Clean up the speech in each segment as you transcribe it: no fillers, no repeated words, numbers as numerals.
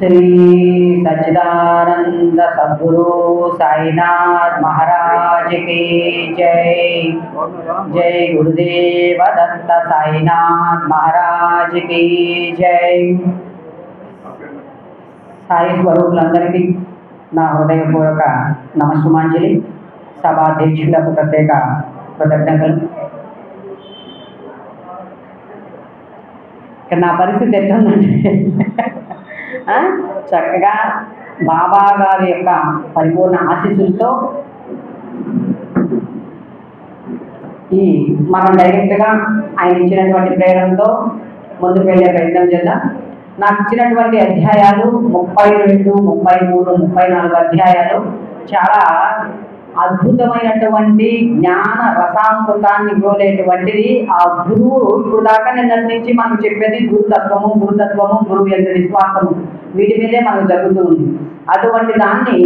श्री सच्चिदानंद सद्गुरु साईनाथ महाराज की जय। जय गुरुदेव दत्त साईनाथ महाराज की जय। साई स्वरूपुలందరికీ నా హృదయపూర్వక నమస్సుమాంజలి। సభాధ్యక్షులకు ప్రత్యేక కృతజ్ఞతలు। నా పరిస్థితి ఎట్లుందంటే చక్కగా బాబా గారి యొక్క పరిపూర్ణ ఆశీస్సులతో ఈ మనం డైరెక్ట్గా ఆయన ఇచ్చినటువంటి ప్రేరణతో ముందుకు వెళ్ళే ప్రయత్నం చేద్దాం। నాకు ఇచ్చినటువంటి అధ్యాయాలు 32, 33, 34 అధ్యాయాలు చాలా అద్భుతమైనటువంటి జ్ఞాన రసామృతాన్ని ఇవ్వలేటువంటిది ఆ గురువు। ఇప్పుడు దాకా నిన్నటి నుంచి మనకు చెప్పేది గురుతత్వము, గురువు యొక్క విశ్వాసము, వీటి మీదే మనకు జరుగుతూ ఉంది। అటువంటి దాన్ని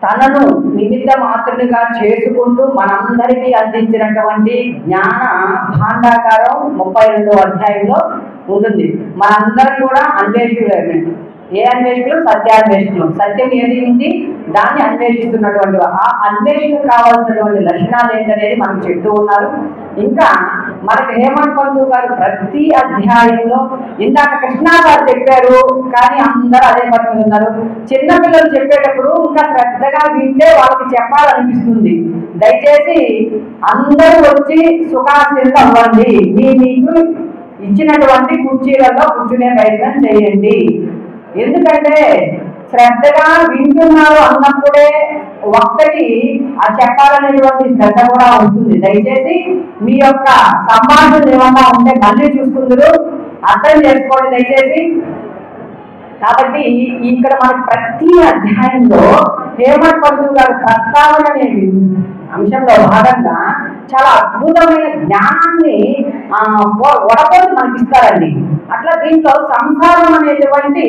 తనను నిమిత్త మాత్రుడిగా చేసుకుంటూ మనందరికీ అందించినటువంటి జ్ఞాన భాండాగారం 32వ అధ్యాయంలో ఉంటుంది। మనందరం కూడా అన్వేషకులే। ఏ అన్వేషకులు? సత్యాన్వేషకులు। సత్యం ఏది ఉంది దాన్ని అన్వేషిస్తున్నటువంటి ఆ అన్వేషణకు కావాల్సినటువంటి లక్షణాలు ఏంటనేది మనకు చెప్తూ ఉన్నారు। ఇంకా మనకు హేమంత్ పంతు గారు ప్రతి అధ్యాయంలో, ఇందాక కృష్ణా గారు చెప్పారు కానీ అందరూ అదే పని ఉన్నారు। చిన్నపిల్లలు చెప్పేటప్పుడు ఇంకా శ్రద్ధగా వింటే వాళ్ళకి చెప్పాలనిపిస్తుంది। దయచేసి అందరూ వచ్చి సుఖాసీనులు అవ్వండి, మీకు ఇచ్చినటువంటి కుర్చీలలో కూర్చునే ప్రయత్నం చేయండి। ఎందుకంటే శ్రద్ధగా వింటున్నారు అన్నప్పుడే ఒక్కటి ఆ చెప్పాలనేటువంటి శ్రద్ధ కూడా ఉంటుంది। దయచేసి మీ యొక్క సంభాషణ ఏమన్నా ఉంటే మళ్ళీ చూసుకుందరు, అర్థం చేసుకోండి దయచేసి। కాబట్టి ఇక్కడ మనకు ప్రతి అధ్యాయంలో హేమంత్ పంతు గారి ప్రస్తావన అనేది అంశంలో భాగంగా చాలా అద్భుతమైన జ్ఞానాన్ని వడపోసి మనకి ఇస్తారండి। అట్లా దీంట్లో సంసారం అనేటువంటి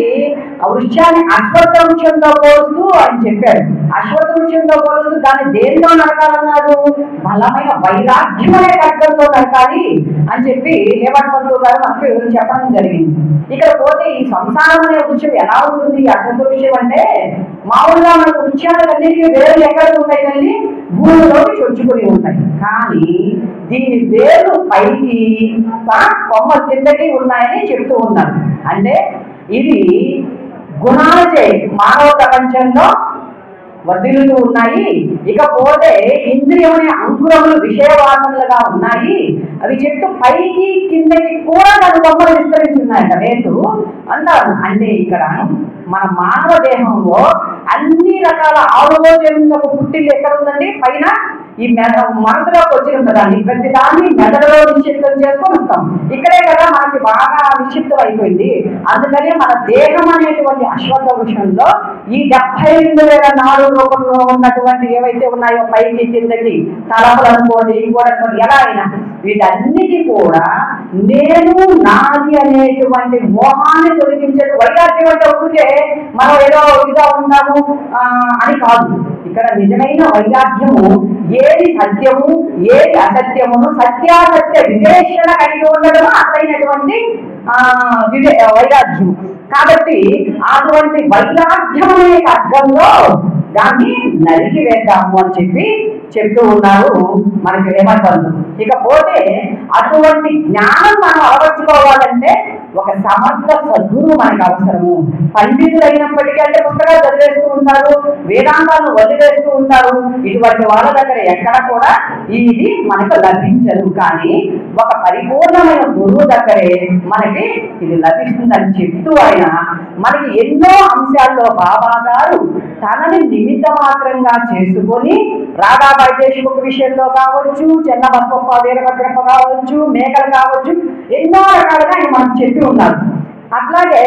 వృక్షాన్ని అశ్వత్థ వృక్షంతో పోలుస్తూ ఆయన చెప్పాడు। అశ్వత్థ వృక్షంతో పోలుస్తూ దాన్ని దేనితో నడకాలన్నారు? బలమైన వైరాగ్యం అనే ఖడ్గంతో నడకాలి అని చెప్పి హేమంత్ పంతు గారు మనకు చెప్పడం జరిగింది। ఇక్కడ పోతే ఈ సంసారం అనే వృక్షం ఎలా ఉంటుంది? అశ్వత్థ వృక్షం అంటే మామూలుగా మనకు వృక్షాలన్నిటికీ వేరు ఎక్కడ ఉంటాయి కానీ భూమిలోకి చొచ్చుకొని ఉంటాయి, కానీ దీని వేరు పైకి కొమ్మ కిందకి ఉన్నాయని చెప్తూ ఉన్నారు। అంటే ఇది గుణాలచే మానవ ప్రపంచంలో వర్ధిల్లుతూ ఉన్నాయి। ఇకపోతే ఇంద్రియమనే అంకురములు విషయవాసనలుగా ఉన్నాయి, అవి చెట్టు పైకి కిందకి కూడా దాని కొమ్మలు విస్తరించున్నాయట వేరు అంటారు। అంటే ఇక్కడ మన మానవ దేహంలో అన్ని రకాల ఆలోచనలకు పుట్టిల్లు ఎక్కడ ఉందండి? పైన ఈ మనసులోకి వచ్చిన కదండి, ప్రతి దాన్ని మెదడులో నిశ్చిప్తం చేసుకొని వస్తాం। ఇక్కడే కదా మనకి బాగా నిశ్చిప్తం అయిపోయింది। అందుకని మన దేహం అనేటువంటి అశ్వత్థ వృక్షంలో ఈ 72,000 నాలుగు రూపంలో ఉన్నటువంటి ఏవైతే ఉన్నాయో పైకి కిందకి తలపులు అనుకోండి, ఇంకోటి అనుకోండి, ఎలా అయినా వీటన్నిటి కూడా నేను నాది అనేటువంటి మోహాన్ని తొలగించే వైరాగ్యం అంటే ఒకటే మనం ఏదో ఇదిగా ఉంటాము అని కాదు। ఇక్కడ నిజమైన వైరాగ్యము ఏది సత్యము ఏది అసత్యమును సత్యాసత్య వివేచన కలిగి ఉండడం అసలైనటువంటి వైరాగ్యము। కాబట్టి అటువంటి వైరాగ్యం అనే అర్థంలో దాన్ని నరికి వేద్దాము అని చెప్పి చెప్తూ ఉన్నారు మనకి హేమంత్ పంతు। ఇకపోతే అటువంటి జ్ఞానం మనం అలవర్చుకోవాలంటే ఒక సమర్థ సద్గురువు మనకు అవసరము। పండితులు అయినప్పటికీ అంటే పుస్తకాలు చదివేస్తూ ఉంటారు, వేదాంతాలను వదిలేస్తూ ఉంటారు, ఇటువంటి వాళ్ళ దగ్గర ఎక్కడ కూడా ఇది మనకు లభించదు। కానీ ఒక పరిపూర్ణమైన గురువు దగ్గరే మనకి ఇది లభిస్తుందని చెప్తూ ఆయన మనకి ఎన్నో అంశాల్లో బాబా గారు తనని నిమిత్త మాత్రంగా చేసుకొని రాధాబాయి దేశముఖ విషయంలో కావచ్చు, చెన్నబసప్ప వీరభద్రప్ప కావచ్చు, మేకలు కావచ్చు, ఎన్నో రకాలుగా ఆయన మనకు చెప్పి ఉన్నారు। అట్లాగే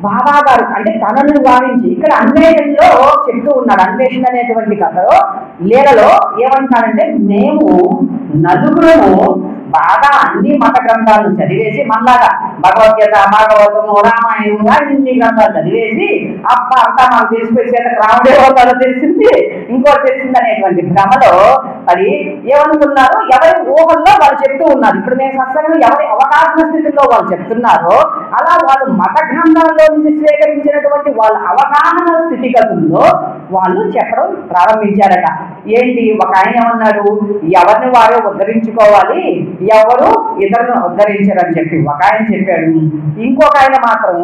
బాబా గారు అంటే తనను వారించి ఇక్కడ అన్వేషణలో చెప్తూ ఉన్నాడు। అన్వేషణ అనేటువంటి కథలో లీలలో ఏమంటారంటే, మేము నలుగురము బాగా అన్ని మత గ్రంథాలను చదివేసి మనలాగా భగవద్గీత, భాగవతము, రామాయణంగా ఇన్ని గ్రంథాలు చదివేసి అంతా మాకు తెలిసిపోయి చేతకు రాముడే అవుతారో తెలిసింది, ఇంకోటి తెలిసింది అనేటువంటి భ్రమలో పడి ఏమనుకున్నారు, ఎవరి ఊహల్లో వాళ్ళు చెప్తూ ఉన్నారు. ఇప్పుడు నేను సత్సంగం ఎవరి అవగాహన స్థితిలో వాళ్ళు చెప్తున్నారో అలా వాళ్ళు మత గ్రంథాల్లో నుంచి స్వీకరించినటువంటి వాళ్ళ అవగాహన స్థితిగతుల్లో వాళ్ళు చెప్పడం ప్రారంభించారట. ఏంటి, ఒక ఆయన ఏమన్నాడు, ఎవరిని వారే ఉద్ధరించుకోవాలి, ఎవరు ఇతరులను ఉద్ధరించరని చెప్పి ఒక ఆయన చెప్పాడు. ఇంకొక ఆయన మాత్రం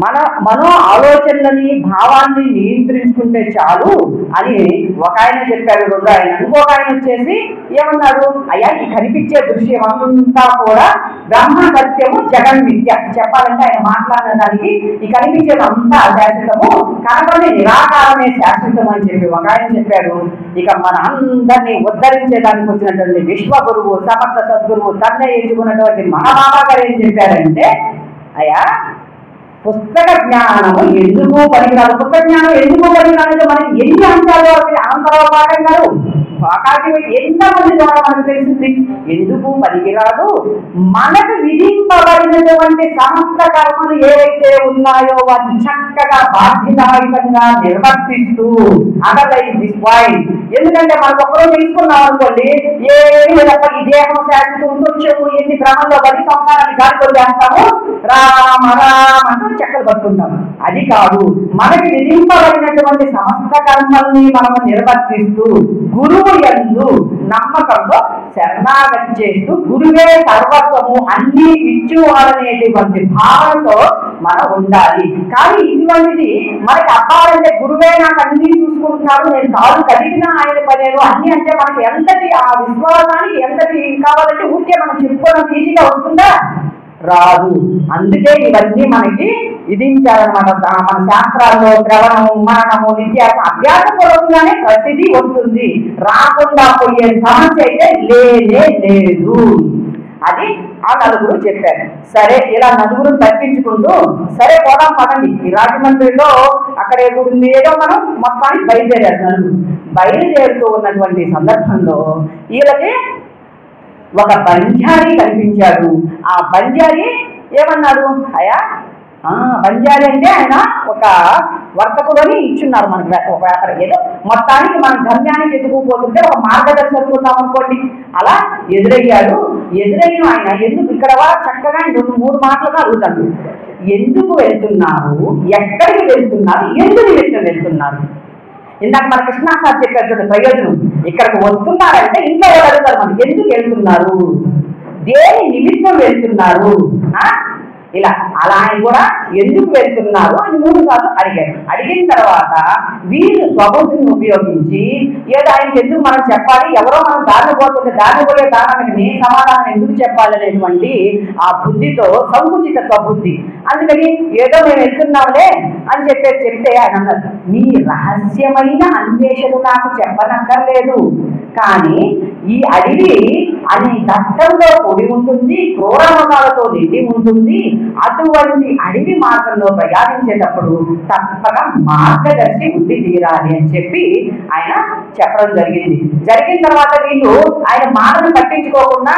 మనో ఆలోచనలని భావాన్ని నియంత్రించుకుంటే చాలు అని ఒక ఆయన చెప్పాడు. రెండో ఆయన ఇంకొక ఆయన వచ్చేసి ఏమన్నాడు, అయ్యా ఈ కనిపించే దృశ్యం అంతా కూడా బ్రహ్మ సత్యము జగన్ మిథ్య. చెప్పాలంటే ఆయన మాట్లాడిన దానికి ఈ కనిపించేది అంతా అశాశ్వతము, కనపడే నిరాకారమే శాశ్వతం అని చెప్పి ఒక ఆయన చెప్పాడు. ఇక మన అందరినీ ఉద్ధరించేదానికి వచ్చినటువంటి విశ్వగురువు సమర్థ సద్గురువు తన్నే ఎంచుకున్నటువంటి మన బాబా గారు ఏం చెప్పారంటే, అయ్యా పుస్తక జ్ఞానము ఎందుకు పనికిరాదు, పుస్తక జ్ఞానం ఎందుకు పనికిరాదు, మనకి ఎన్ని అంశాలు అనంతరావు పాఠం గారు ఆకాశం ఎంతమంది ద్వారా మనకు తెలిసింది. ఎందుకు పనికిరాదు, మనకు విధింపబడినటువంటి సమస్త కర్మలు ఏవైతే ఉన్నాయో వాటిని చక్కగా బాధ్యతాయుతంగా నిర్వర్తిస్తూ అనలైజ్ దిస్ పాయింట్. ఎందుకంటే మనకు ఒక్కరోజు తెలుసుకున్నాం అనుకోండి, ఏమి తప్ప ఈ దేహం శాశ్వతం కొంచెము ఎన్ని క్రమంలో పడి సంసారాన్ని గాలితో చేస్తాము, రామ రామ అంటూ చెక్కలు పట్టుకుంటాం. అది కాదు, మనకి విధింపబడినటువంటి సమస్త కర్మల్ని మనము నిర్వర్తిస్తూ గురువు యందు నమ్మకంలో శరణాగతి చేస్తూ గురువే సర్వస్వము అన్ని ఇచ్చువాలనేటువంటి భావనతో మనం ఉండాలి. కానీ ఇటువంటిది మనకి అవ్వాలంటే గురువే నాకు అన్ని చూసుకుంటున్నాడు, నేను కాదు కలిగిన ఆయన పనేను అన్ని అంటే మనకి ఎంతటి ఆ విశ్వాసానికి ఎంతటి కావాలంటే ఊరికే మనం చెప్పుకోవడం ఈజీగా వస్తుందా, రాదు. అందుకే ఇవన్నీ మనకి విధించాలన్నమాట. మన శాస్త్రాల్లో శ్రవణము మరణము నిత్యాస అభ్యాసపూర్వకంగానే ప్రతిదీ వస్తుంది. రాకుండా పోయే సమస్య అయితే లేనే లేదు. అది ఆ నలుగురు చెప్పారు. సరే ఇలా నలుగురు తప్పించుకుంటూ సరే పోదాం పదండి, ఈ రాజమండ్రిలో అక్కడ ఏముంది ఏదో మనం మొత్తానికి బయలుదేరారు. నలుగురు బయలుదేరుతూ ఉన్నటువంటి సందర్భంలో వీళ్ళకి ఒక బంజారీ కనిపించాడు. ఆ బంజారీ ఏమన్నాడు, అయ్యా బంజారీ అంటే ఆయన ఒక వర్తకుడు అని ఇచ్చున్నారు మనకి ఒక వ్యాపారం. ఏదో మొత్తానికి మన గమ్యానికి ఎదుగుపోతుంటే ఒక మార్గదర్శకులు ఉన్నాం అనుకోండి, అలా ఎదురయ్యాడు. ఎదురైన ఆయన ఎందుకు ఇక్కడ చక్కగా 2-3 మాటలుగా అడుగుతాడు. ఎందుకు వెళ్తున్నారు, ఎక్కడికి వెళ్తున్నారు, ఎందుకు వెళ్తున్నారు. ఇందాక మన కృష్ణా సార్ చెప్పారు చూడండి ప్రయోజనం. ఇక్కడికి వస్తున్నారంటే ఇంట్లో ఎవరు అడుగుతారు, మనకి ఎందుకు వెళ్తున్నారు, దేని నిమిత్తం వెళ్తున్నారు, ఇలా అలా ఆయన కూడా ఎందుకు వెళ్తున్నారు అని 3 సార్లు అడిగారు. అడిగిన తర్వాత వీళ్ళు స్వబుద్ధిని ఉపయోగించి ఏదో ఆయనకి ఎందుకు మనం చెప్పాలి, ఎవరో మనం దారిని పోతుంటే దారిని పోయే దానికి నేను సమాధానం ఎందుకు చెప్పాలి అనేటువంటి ఆ బుద్ధితో సంకుచితత్వ బుద్ధి. అందుకని ఏదో మేము వెళ్తున్నాంలే అని చెప్తే ఆయన అన్నారు, మీ రహస్యమైన అన్వేషణ నాకు చెప్పనక్కర్లేదు, కానీ ఈ అడవి అని దట్టంలో పొడి ఉంటుంది, క్రూరమృగాలతో నిండి ఉంటుంది. అటువంటి అడవి మార్గంలో ప్రయాణించేటప్పుడు తప్పక మార్గదర్శి ఉండి తీరాలి అని చెప్పి ఆయన చెప్పడం జరిగింది. జరిగిన తర్వాత వీళ్ళు ఆయన మాటను పట్టించుకోకుండా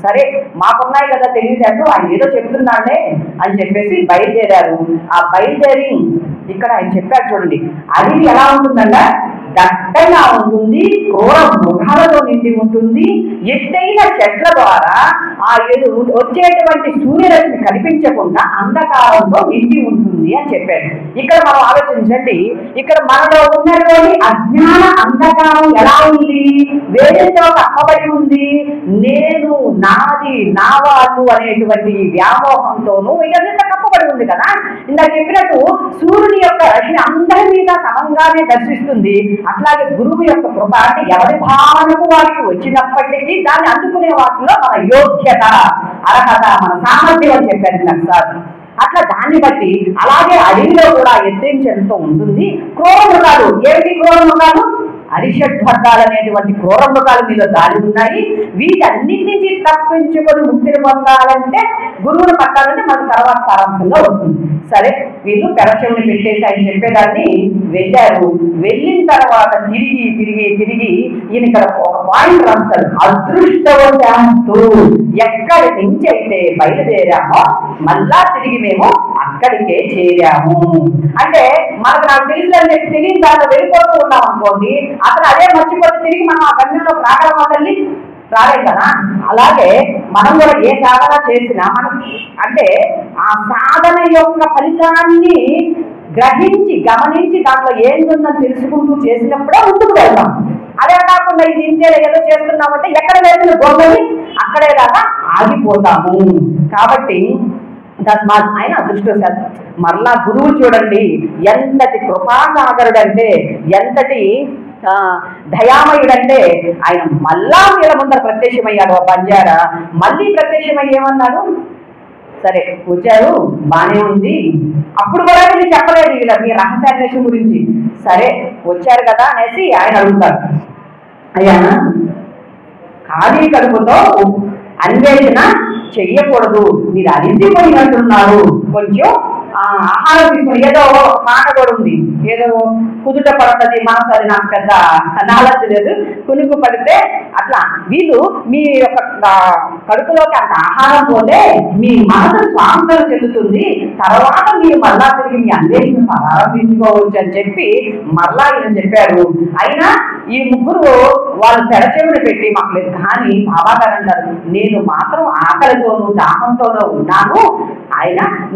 సరే మాకున్నాయి కదా తెలియదు ఆయన ఏదో చెప్తున్నాడే అని చెప్పేసి బయలుదేరారు. ఆ బయలుదేరి ఇక్కడ ఆయన చెప్పారు చూడండి, అడవి ఎలా ఉంటుందంట, దట్టంగా ఉంటుంది, క్రూర మృగాలతో నిండి ఉంటుంది, ఎత్తైన చెట్ల ద్వారా ఆ వచ్చేటువంటి సూర్యరశ్మి కనిపించకుండా అంధకారంలో నిండి ఉంటుంది అని చెప్పాడు. ఇక్కడ మనం ఆలోచించండి, ఇక్కడ మనలో ఉన్నటువంటి అజ్ఞాన అంధకారం ఎలా ఉంది, వేడితో కప్పబడి ఉంది, నేను నాది నా వాళ్ళు అనేటువంటి వ్యామోహంతోనూ ఇదంతా కప్పబడి ఉంది కదా. ఇందాక చెప్పినట్టు సూర్యుని యొక్క రశ్మి అందరి మీద సమంగానే దర్శిస్తుంది. అట్లాగే గురువు యొక్క కృప అంటే ఎవరి భావనకు వారికి వచ్చినప్పటికీ దాన్ని అందుకునే వాటిలో మన యోగ్యత అర్హత మన సామర్థ్యం అని చెప్పారు సార్. అట్లా దాన్ని బట్టి అలాగే అడవిలో కూడా ఎత్తించడంతో ఉంటుంది. క్రూర మృగాలు ఏమిటి, క్రూర మృగాలు అరిషడ్వర్గాలు అనేటువంటి క్రూర మృగాలు మీలో దాడి ఉన్నాయి. వీటన్నిటి నుంచి తప్పించుకొని ముక్తిని పొందాలంటే గురువును పట్టాలంటే మనకు తర్వాత సారాంశంగా వస్తుంది. సరే వీళ్ళు పెరచెవుని పెట్టేసి ఆయన చెప్పేదాన్ని వెళ్ళారు. వెళ్ళిన తర్వాత తిరిగి తిరిగి తిరిగి ఈయన ఇక్కడ ఒక పాయింట్ రాస్తాడు, అదృష్టవశాత్తు ఎక్కడి నుంచి అయితే బయలుదేరామో మళ్ళా తిరిగి మేము అక్కడికే చేరాము. అంటే మనకు నాకు తెలిసిందని చెప్పి తెలియని దాంట్లో వెళ్ళిపోతూ ఉన్నాం అనుకోండి, అతను అదే మర్చిపోతే తిరిగి మనం ఆ గమ్యంలో రాగలమా తల్లి? రాలే కదా. అలాగే మనం కూడా ఏ సాధన చేసినా మనం అంటే ఆ సాధన యొక్క ఫలితాన్ని గ్రహించి గమనించి దాంట్లో ఏంటుందని తెలుసుకుంటూ చేసినప్పుడే ముందుకు వెళ్తాం. అదే కాకుండా ఇది ఇంతే ఏదో చేస్తున్నామంటే ఎక్కడ వేసిన గొంగని అక్కడేలాగా ఆగిపోతాము. కాబట్టి తస్మాత్ ఆయన అదృష్టవశాత్తు మరలా గురువు చూడండి ఎంతటి కృపాసాగరుడు అంటే, ఎంతటి దయామయుడంటే ఆయన మళ్ళా వీళ్ళ ముందర ప్రత్యక్షమయ్యాడు. బంజారా మళ్ళీ ప్రత్యక్షమై ఏమన్నాడు, సరే వచ్చారు బానే ఉంది, అప్పుడు కూడా వీళ్ళు చెప్పలేదు వీళ్ళ మీ రహస్యాన్వేషణ గురించి. సరే వచ్చారు కదా అనేసి ఆయన అడుగుతారు, అయ్యా ఖాళీ కడుపుతో అన్వేషణ చెయ్యకూడదు, మీరు అలిసిపోయినట్టున్నారు, కొంచెం ఆహారం తీసుకుని ఏదో మాట కూడా ఉంది, ఏదో కుదుట పడుతుంది మనసు, అది నాకు పెద్ద నాలెడ్జ్ లేదు, కునుకు పడితే అట్లా వీళ్ళు మీ యొక్క కడుపులోకి అంత ఆహారం పోతే మీ మనసు స్వాంతం చెందుతుంది, తర్వాత మీరు మళ్ళా తిరిగి మీ అన్వేషణ ప్రారంభించుకోవచ్చు అని చెప్పి మరలా ఈయన చెప్పారు. అయినా ఈ ముగ్గురు వాళ్ళు తెరచెవుని పెట్టి మాకు లేదు, కానీ బాబాగారు అంటారు నేను మాత్రం ఆకలితోనూ దాహంతోనూ ఉన్నాను,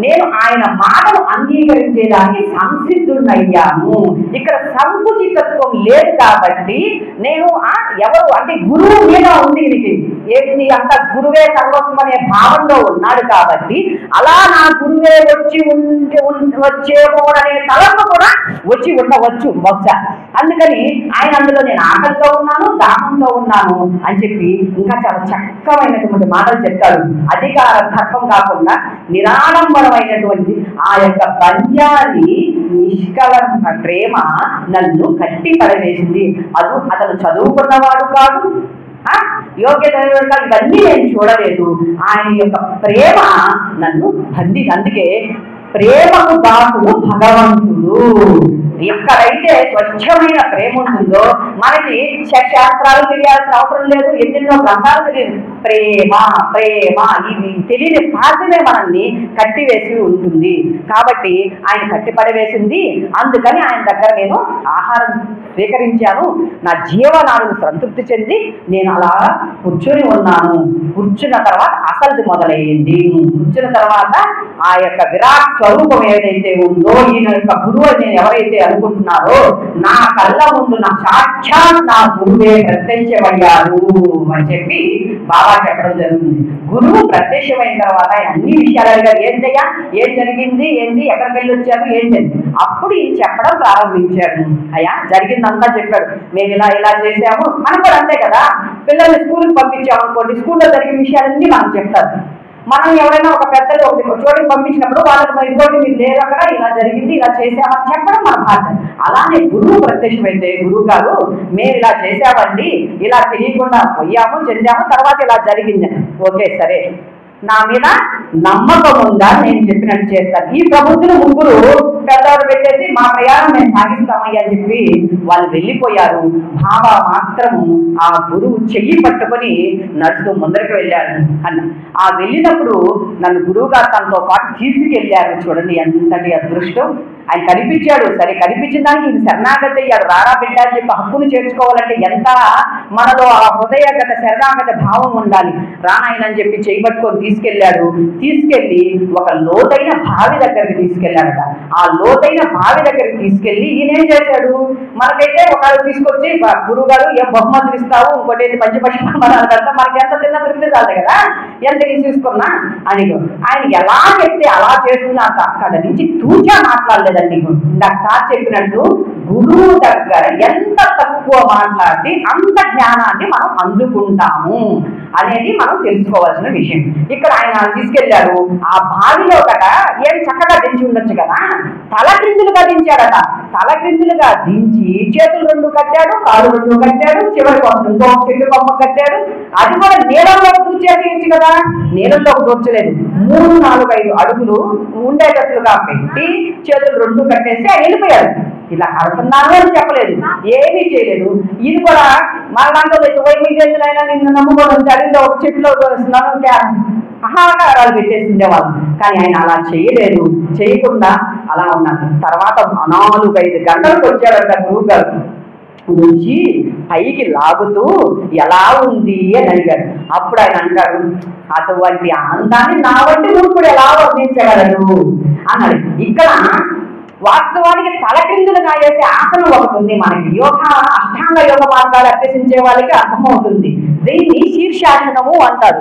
నేను ఆయన మాటను అంగీకరించేదానికి సంసిద్ధుడయ్యాను. ఇక్కడ సంకుచితత్వం లేదు కాబట్టి నేను ఎవరు అంటే గురువు మీద ఉంది, ఏంటి అంత గురువే సర్వస్వం అనే భావంలో ఉన్నాడు కాబట్టి అలా నా గురువే వచ్చేమో అనే తలంపు కూడా వచ్చి ఉండవచ్చు బహుశా. అందుకని ఆయన అందులో నేను ఆకలితో ఉన్నాను దాహంతో ఉన్నాను అని చెప్పి ఇంకా చాలా చక్కమైనటువంటి మాటలు చెప్తాడు. అధికార ధర్మం కాకుండా నిరాడంబరమైనటువంటి ఆ యొక్క బంజారి నిష్కలంక ప్రేమ నన్ను కట్టి పడవేసింది. అతను చదువుకున్నవాడు కాదు, యోగ్యత ఇవన్నీ నేను చూడలేదు, ఆయన యొక్క ప్రేమ నన్ను అందుకే ప్రేమకు దాసుడు భగవంతుడు. ఎక్కడైతే స్వచ్ఛమైన ప్రేమ ఉంటుందో మనకి శాస్త్రాలు తెలియాల్సిన అవసరం లేదు, ఎన్నెన్నో గ్రంథాలు తెలియదు, ప్రేమ ప్రేమ ఇది తెలియని భాషమే మనల్ని కట్టివేసి ఉంటుంది. కాబట్టి ఆయన కట్టిపడవేసింది, అందుకని ఆయన దగ్గర నేను ఆహారం స్వీకరించాను, నా జీవనాలను సంతృప్తి చెంది నేను అలా కూర్చొని ఉన్నాను. కూర్చున్న తర్వాత అసలు మొదలయ్యింది. కూర్చున్న తర్వాత ఆ యొక్క విరాట్ స్వరూపం ఏదైతే ఉందో, ఈయన యొక్క గురువు నేను ఎవరైతే అనుకుంటున్నారో నా కళ్ళ ముందు నా సాక్షాత్ నా గురువే ప్రత్యక్షమయ్యారు అని చెప్పి బాబా చెప్పడం జరుగుతుంది. గురువు ప్రత్యక్షమైన తర్వాత ఆయన అన్ని విషయాలు అడిగారు, ఏంటయ్యా ఏం జరిగింది, ఏంటి ఎక్కడికి వెళ్ళి వచ్చారు ఏంటి, అప్పుడు ఈయన చెప్పడం ప్రారంభించాడు. అయ్యా జరిగిందంతా చెప్పాడు, మేము ఇలా ఇలా చేసాము. మనం కూడా అంతే కదా, పిల్లల్ని స్కూల్కి పంపించాము అనుకోండి, స్కూల్లో జరిగిన విషయాలన్నీ మనకు చెప్తారు. మనం ఎవరైనా ఒక పెద్దలు ఒక చోటుకి పంపించినప్పుడు వాళ్ళకి ఇంకోటి మీరు లేరు అక్కడ ఇలా జరిగింది ఇలా చేసామని చెప్పడం మన బాధ్యత. అలానే గురువు ప్రత్యక్షమైతే గురువు గారు మేము ఇలా చేసామండి, ఇలా తెలియకుండా పోయాము చెందాము, తర్వాత ఇలా జరిగింది, ఓకే సరే నా మీద నమ్మకం ఉందా, నేను చెప్పినట్టు చేస్తాను. ఈ ప్రబుద్ధులు ముగ్గురు పెద్దవారు పెట్టేసి మా ప్రయాణం మేము సాగిస్తామయ్యా అని చెప్పి వాళ్ళు వెళ్ళిపోయారు. బాబా మాత్రము ఆ గురువు చెయ్యి పట్టుకొని నడుస్తూ ముందరికి వెళ్ళాడు అన్న. ఆ వెళ్ళినప్పుడు నన్ను గురువు గారు తనతో పాటు తీసుకెళ్ళారు. చూడండి ఎంతటి అదృష్టం. ఆయన కనిపించాడు, సరే కనిపించిన దానికి ఇది శరణాగతి అయ్యాడు, రారా బిడ్డ అని చెప్పి హక్కును చేర్చుకోవాలంటే ఎంత మనలో ఆ హృదయగత శరణాగత భావం ఉండాలి. రానాయనని చెప్పి చేయబట్టుకొని తీసుకెళ్ళాడు. తీసుకెళ్ళి ఒక లోతైన బావి దగ్గరికి తీసుకెళ్ళాడట. ఆ లోతైన బావి దగ్గరికి తీసుకెళ్ళి ఈయనేం చేశాడు, మనకైతే ఒకళ్ళు తీసుకొచ్చి గురువు గారు ఏ బహుమతులు ఇస్తావు, ఇంకోటి ఏంటి మంచి పశుమనాలు కడతా, మనకి ఎంత తిన్న తృప్తి చాలే కదా, ఎంత తీసుకున్నా అని ఆయన ఎలా చెప్తే అలా చేస్తున్నా అక్కడ నుంచి తూచా మాట్లాడలేదు. ఉండదండి. ఇందాక సార్ చెప్పినట్టు గురువు దగ్గర ఎంత తక్కువ మాట్లాడి అంత జ్ఞానాన్ని మనం అందుకుంటాము అనేది మనం తెలుసుకోవాల్సిన విషయం. ఇక్కడ ఆయన తీసుకెళ్లారు, ఆ బావిలో కట ఏం చక్కగా దించి ఉండొచ్చు కదా, తల క్రిందులుగా దించాడట. తల క్రిందులుగా దించి చేతులు 2 కట్టాడు, కాళ్ళు 2 కట్టాడు, చివరికి ఇంకో చెట్టు కొమ్మ కట్టాడు. అది కూడా నీళ్ళలోకి దూర్చేసేయచ్చు కదా, నీళ్ళలోకి దూర్చలేదు. 3, 4, 5 అడుగులు ఉండేటట్లుగా పెట్టి చేతులు 2 కట్టేసి ఆయన వెళ్ళిపోయాడు. ఇలా కడుతున్నాను అని చెప్పలేదు, ఏమీ చేయలేదు. ఇది కూడా మన దాంట్లో వైద్యులైనా నిన్ను నమ్ముకోవడం చదివిలో ఒక చెట్టులో అహాకారాలు పెట్టేసిండేవాళ్ళు. కానీ ఆయన అలా చేయలేదు, చేయకుండా అలా ఉన్నాడు. తర్వాత 4-5 గంటలకు వచ్చాడంట గురువు గారు. నుంచి పైకి లాగుతూ ఎలా ఉంది అని అడిగాడు. అప్పుడు ఆయన అంటాడు, అటువంటి ఆనందాన్ని నా వంటి మూర్ఖుడు ఎలా వర్ణించగలడు అన్నాడు. ఇక్కడ వాస్తవానికి తలకిందులుగా చేసే ఆసనం ఒకటి ఉంది మనకి. యోగ అష్టాంగ యోగ మార్గాలు అభ్యసించే వాళ్ళకి అర్థమవుతుంది. దీన్ని శీర్షాసనము అంటారు.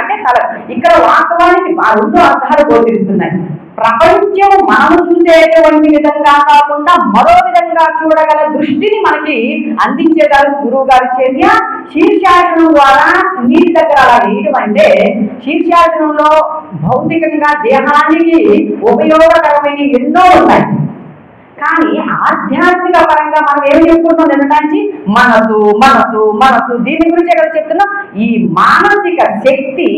అంటే తల. ఇక్కడ వాస్తవానికి 2 అర్థాలు గోచరిస్తున్నాయి. ప్రపంచం మనము చూసేటువంటి విధంగా కాకుండా మరో విధంగా చూడగల దృష్టిని మనకి అందించేదారు గురువు గారి చర్య. శీర్షాసనం ద్వారా నీటి దగ్గర అలా వేయడం అంటే, శీర్షాసనంలో భౌతికంగా దేహానికి ఉపయోగకరమైన ఎన్నో ఉన్నాయి. కానీ ఆధ్యాత్మిక పరంగా మనం ఏం చెప్పుకుంటాం నిన్నటానికి, మనసు మనసు మనసు దీని గురించి ఎక్కడ చెప్తున్నాం. ఈ మానసిక శక్తి,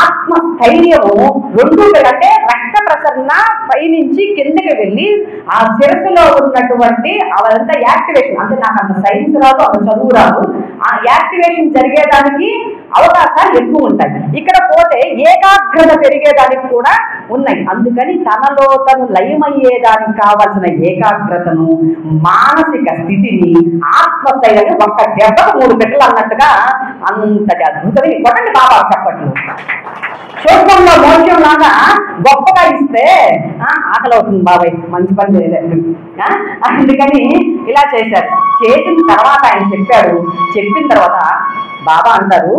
ఆత్మస్థైర్యము 2 అంటే రక్త ప్రసరణ పైనుంచి కిందకి వెళ్ళి ఆ శిరస్సులో ఉన్నటువంటి అవంతా యాక్టివేషన్. అంటే నాకు అంత సైన్స్ రాదు, అంత చదువు రాదు. ఆ యాక్టివేషన్ జరిగేదానికి అవకాశాలు ఎక్కువ ఉంటాయి. ఇక్కడ పోతే ఏకాగ్రత పెరిగేదానికి కూడా ఉన్నాయి. అందుకని తనలో తను లయమయ్యేదానికి కావాల్సిన ఏకాగ్రతను, మానసిక స్థితిని, ఆత్మస్థైర్యాన్ని ఒక్క దెబ్బకు 3 పెట్టలు అన్నట్టుగా అంతటి అద్భుతమైన కొట్టండి బాబా చెప్పట్లు. సూక్ష్మంలో మోక్షం లాగా గొప్పగా ఇస్తే ఆకలి అవుతుంది బాబాయ్, మంచి పని చేయలేదు. అందుకని ఇలా చేశారు. చేసిన తర్వాత ఆయన చెప్పాడు. చెప్పిన తర్వాత బాబా అంటారు,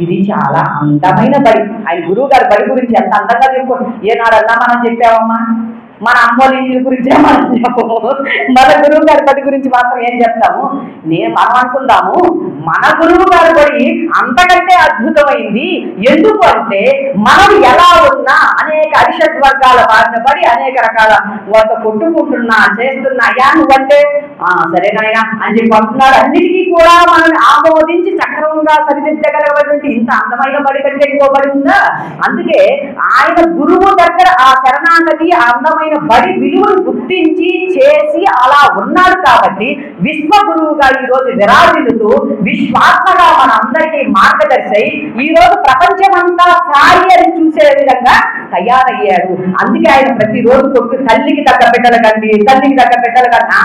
ఇది చాలా అందమైన బడి. ఆయన గురువు గారి బడి గురించి ఎంత అందంగా చెప్పుకోండి. ఏనాడన్నా మనం చెప్పామమ్మా, మన అమ్మోళ్ళ ఇంటి గురించే మనం చెప్పము, మన గురువు గారి బడి గురించి మాత్రం ఏం చెప్తాము. మనం అనుకుందాము మన గురువు గారి బడి అంతకంటే అద్భుతమైంది. ఎందుకు అంటే మనం ఎలా ఉన్నా అనేక అరిషడ్ వర్గాల బారిన పడి అనేక రకాల వాళ్ళతో కొట్టుకుంటున్నా చేస్తున్నా, యా నువ్వంటే సరేనాయనా అని చెప్పి అంటున్నాడు. అన్నిటికీ కూడా మనం ఆమోదించి చక్రంగా సరిదిద్దగలటువంటి ఇంత అందమైన బడి కంటే ఇంకో బడి ఉందా? అందుకే ఆయన గురువు దగ్గర ఆ శరణాగతి, ఆ అందమైన బడి విలువను గుర్తించి చేసి అలా ఉన్నాడు. కాబట్టి విశ్వ గురువుగా ఈ రోజు విరాజిల్లుతూ విశ్వాత్మగా మన అందరికీ మార్గదర్శి ఈ రోజు ప్రపంచమంతా సాయి అని చూసే విధంగా తయారయ్యాడు. అందుకే ఆయన ప్రతిరోజు కొట్టు తల్లికి తగ్గ బిడ్డలు కండి, తల్లికి తగ్గ బిడ్డలు కండి.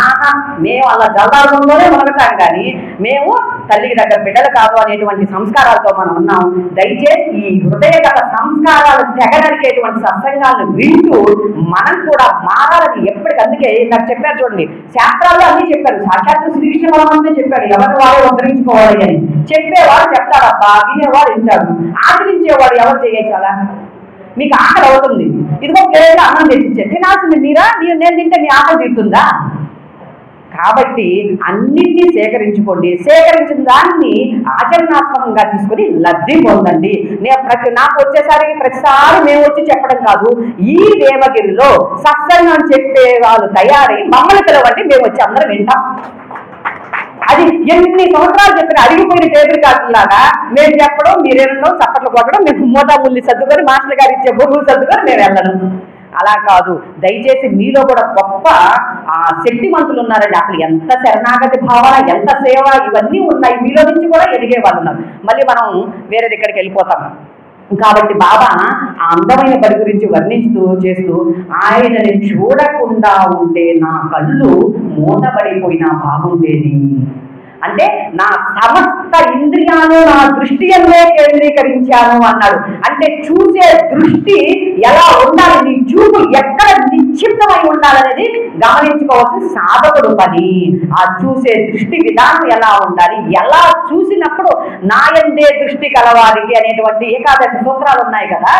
మేము అలా జల్లారంలోనే మొదలుతాం, కానీ మేము తల్లికి తగ్గ బిడ్డలు కాదు అనేటువంటి సంస్కారాలతో మనం ఉన్నాం. దయచేసి ఈ హృదయగత సంస్కారాలు తెగనరికేటువంటి సత్సంగాలను వింటూ మనం కూడా మారాలని ఎప్పటికీ. అందుకే నాకు చెప్పారు చూడండి, శాస్త్రాల్లో అన్ని చెప్పారు. సాక్షాత్తు శ్రీకృష్ణ పరమాత్మే చెప్పాడు, ఎవరి వారే ఉద్ధరించుకోవాలి అని. చెప్పేవాడు చెప్తాడబ్బా, వినేవాడు వింటాడు, ఆచరించేవాడు ఎవరు చేయొచ్చాలా? మీకు ఆకలి అవుతుంది, ఇదిగో ప్లేట్గా అన్నం తెచ్చిచ్చే తినాల్సింది మీరా, నేను తింటే మీ ఆకలి తీరుతుందా? కాబట్టి అన్నింటినీ సేకరించుకోండి. సేకరించిన దాన్ని ఆచరణాత్మకంగా తీసుకొని లబ్ధి పొందండి. నాకు ప్రతిసారి మేము వచ్చి చెప్పడం కాదు, ఈ దేవగిరిలో సత్సంగం చెప్పే వాళ్ళు తయారై మమ్మల్ని పిలవండి, మేము వచ్చి అందరం వింటాం. అది ఎన్ని సంవత్సరాలు చెప్పిన అడిగిపోయిన టేబుల్ కాకులాగా మేము చెప్పడం, మీరేనో చప్పట్లు కొట్టడం, మేము మోతా ముల్లి సర్దుకొని మాస్టర్ గారు ఇచ్చే బొరుగులు సర్దుకొని మేము వెళ్ళడం. అలా కాదు. దయచేసి మీలో కూడా గొప్ప శక్తిమంతులు ఉన్నారండి. అసలు ఎంత శరణాగతి భావన, ఎంత సేవ, ఇవన్నీ ఉన్నాయి. మీలో నుంచి కూడా ఎదిగే వాళ్ళు ఉన్నారు. మళ్ళీ మనం వేరే దగ్గరికి వెళ్ళిపోతాం. కాబట్టి బాబా ఆ అందమైన బడి గురించి వర్ణిస్తూ చేస్తూ, ఆయనని చూడకుండా ఉంటే నా కళ్ళు మూతపడిపోయినా బాగుండేది. అంటే నా సమస్త ఇంద్రియాలు నా దృష్టి అనే కేంద్రీకరించాను అన్నాడు. అంటే చూసే దృష్టి ఎలా ఉండాలి, నీ చూపు ఎక్కడ నిక్షిప్తమై ఉండాలనేది గమనించుకోవాల్సిన సాధకుడు పని. ఆ చూసే దృష్టి విధానం ఎలా ఉండాలి, ఎలా చూసినప్పుడు నాయందే దృష్టి కలవారికి అనేటువంటి ఏకాదశి సూత్రాలు ఉన్నాయి కదా,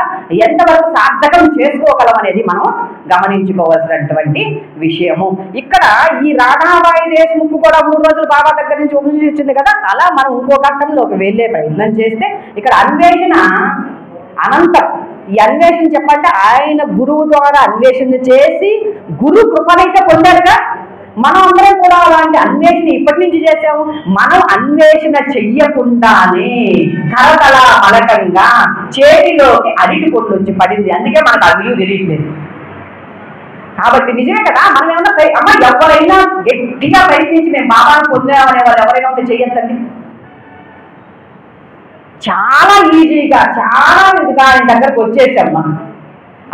ఎంతవరకు సార్థకం చేసుకోగలం అనేది మనం గమనించుకోవాల్సినటువంటి విషయము. ఇక్కడ ఈ రాధాబాయి దేశ్ముఖ్ కూడా 3 రోజులు బాబా దగ్గర నుంచి ఉపదేశం వచ్చింది కదా, అలా మనం ఇంకో ఘట్టంలోకి వెళ్ళే ప్రయత్నం చేస్తే ఇక్కడ అన్వేషణ అనంతం. ఈ అన్వేషణ చెప్పంటే ఆయన గురువు ద్వారా అన్వేషణ చేసి గురు కృపనైతే పొందారుగా. మనం అందరం కూడా అలాంటి అన్వేషణ ఇప్పటి నుంచి చేసాము. మనం అన్వేషణ చెయ్యకుండానే కరతల మలకంగా చేతిలోకి అరటి పొట్టు వచ్చి పడింది. అందుకే మనకు ఆ విలువ తెలియట్లేదు. కాబట్టి నిజమే కదా, మనం ఏమన్నా ఎవరైనా గట్టిగా ప్రయత్నించి మేము బాబాను పొందామనే వాళ్ళు ఎవరైనా ఉంటే చెయ్యొద్దండి. చాలా ఈజీగా చాలా విధంగా ఆయన దగ్గరకు వచ్చేసాం మనం.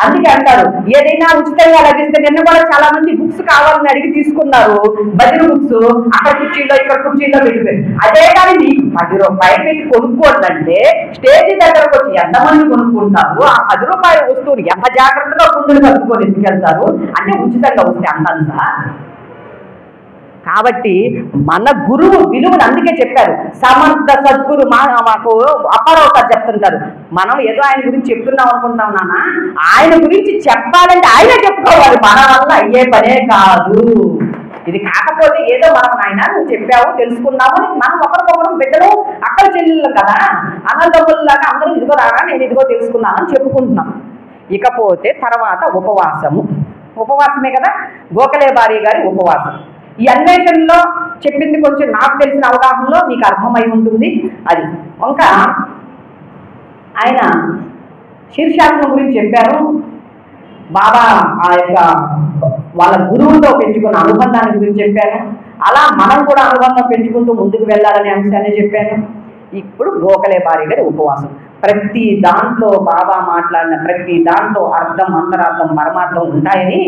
అందుకే అంటారు ఏదైనా ఉచితంగా లభిస్తే. నిన్న కూడా చాలా మంది బుక్స్ కావాలని అడిగి తీసుకున్నారు, భజన బుక్స్. అక్కడ కుర్చీలో ఇక్కడ కుర్చీలో పెట్టిపోయారు. అదే కానీ నీకు 10 రూపాయలు పెట్టి కొనుక్కోండి, స్టేజ్ దగ్గరకు వచ్చి ఎంతమంది కొనుక్కుంటారు? ఆ 10 రూపాయల వస్తువుని ఎంత జాగ్రత్తగా కుందులు కలుపుకొని ఎందుకెళ్తారు అంటే ఉచితంగా వస్తే అంతంతా. కాబట్టి మన గురువు విలువను అందుకే చెప్పారు. సమర్థ సద్గురు మాకు అప్పారావు సార్ చెప్తుంటారు. మనం ఏదో ఆయన గురించి చెప్తున్నాం అనుకుంటాం నాన్న, ఆయన గురించి చెప్పాలంటే ఆయనే చెప్పుకోవాలి, మన వల్ల అయ్యే పనే కాదు. ఇది కాకపోతే ఏదో మనం ఆయన నువ్వు చెప్పావు తెలుసుకున్నాము అని మనం ఒకరికొకరు బిడ్డలు అక్కల చెల్లెళ్ళు కదా, అన్నదమ్ముల్లాగా అందరూ ఇదిగో రాగా నేను ఇదిగో తెలుసుకున్నానని చెప్పుకుంటున్నాం. ఇకపోతే తర్వాత ఉపవాసమే కదా, గోఖలే బారి గారి ఉపవాసం. ఈ అన్వేషణలో చెప్పింది కొంచెం నాకు తెలిసిన అవగాహనలో మీకు అర్థమై ఉంటుంది. అది ఇంకా ఆయన శీర్షాసనం గురించి చెప్పారు. బాబా ఆ యొక్క వాళ్ళ గురువుతో పెంచుకున్న అనుబంధాన్ని గురించి చెప్పాను. అలా మనం కూడా అనుబంధం పెంచుకుంటూ ముందుకు వెళ్ళాలనే అంశాన్ని చెప్పాను. ఇప్పుడు గోఖలే బారి గారి ఉపవాసం. ప్రతి దాంట్లో బాబా మాట్లాడిన ప్రతి దాంట్లో అర్థం, అంతరార్థం, పరమార్థం ఉంటాయని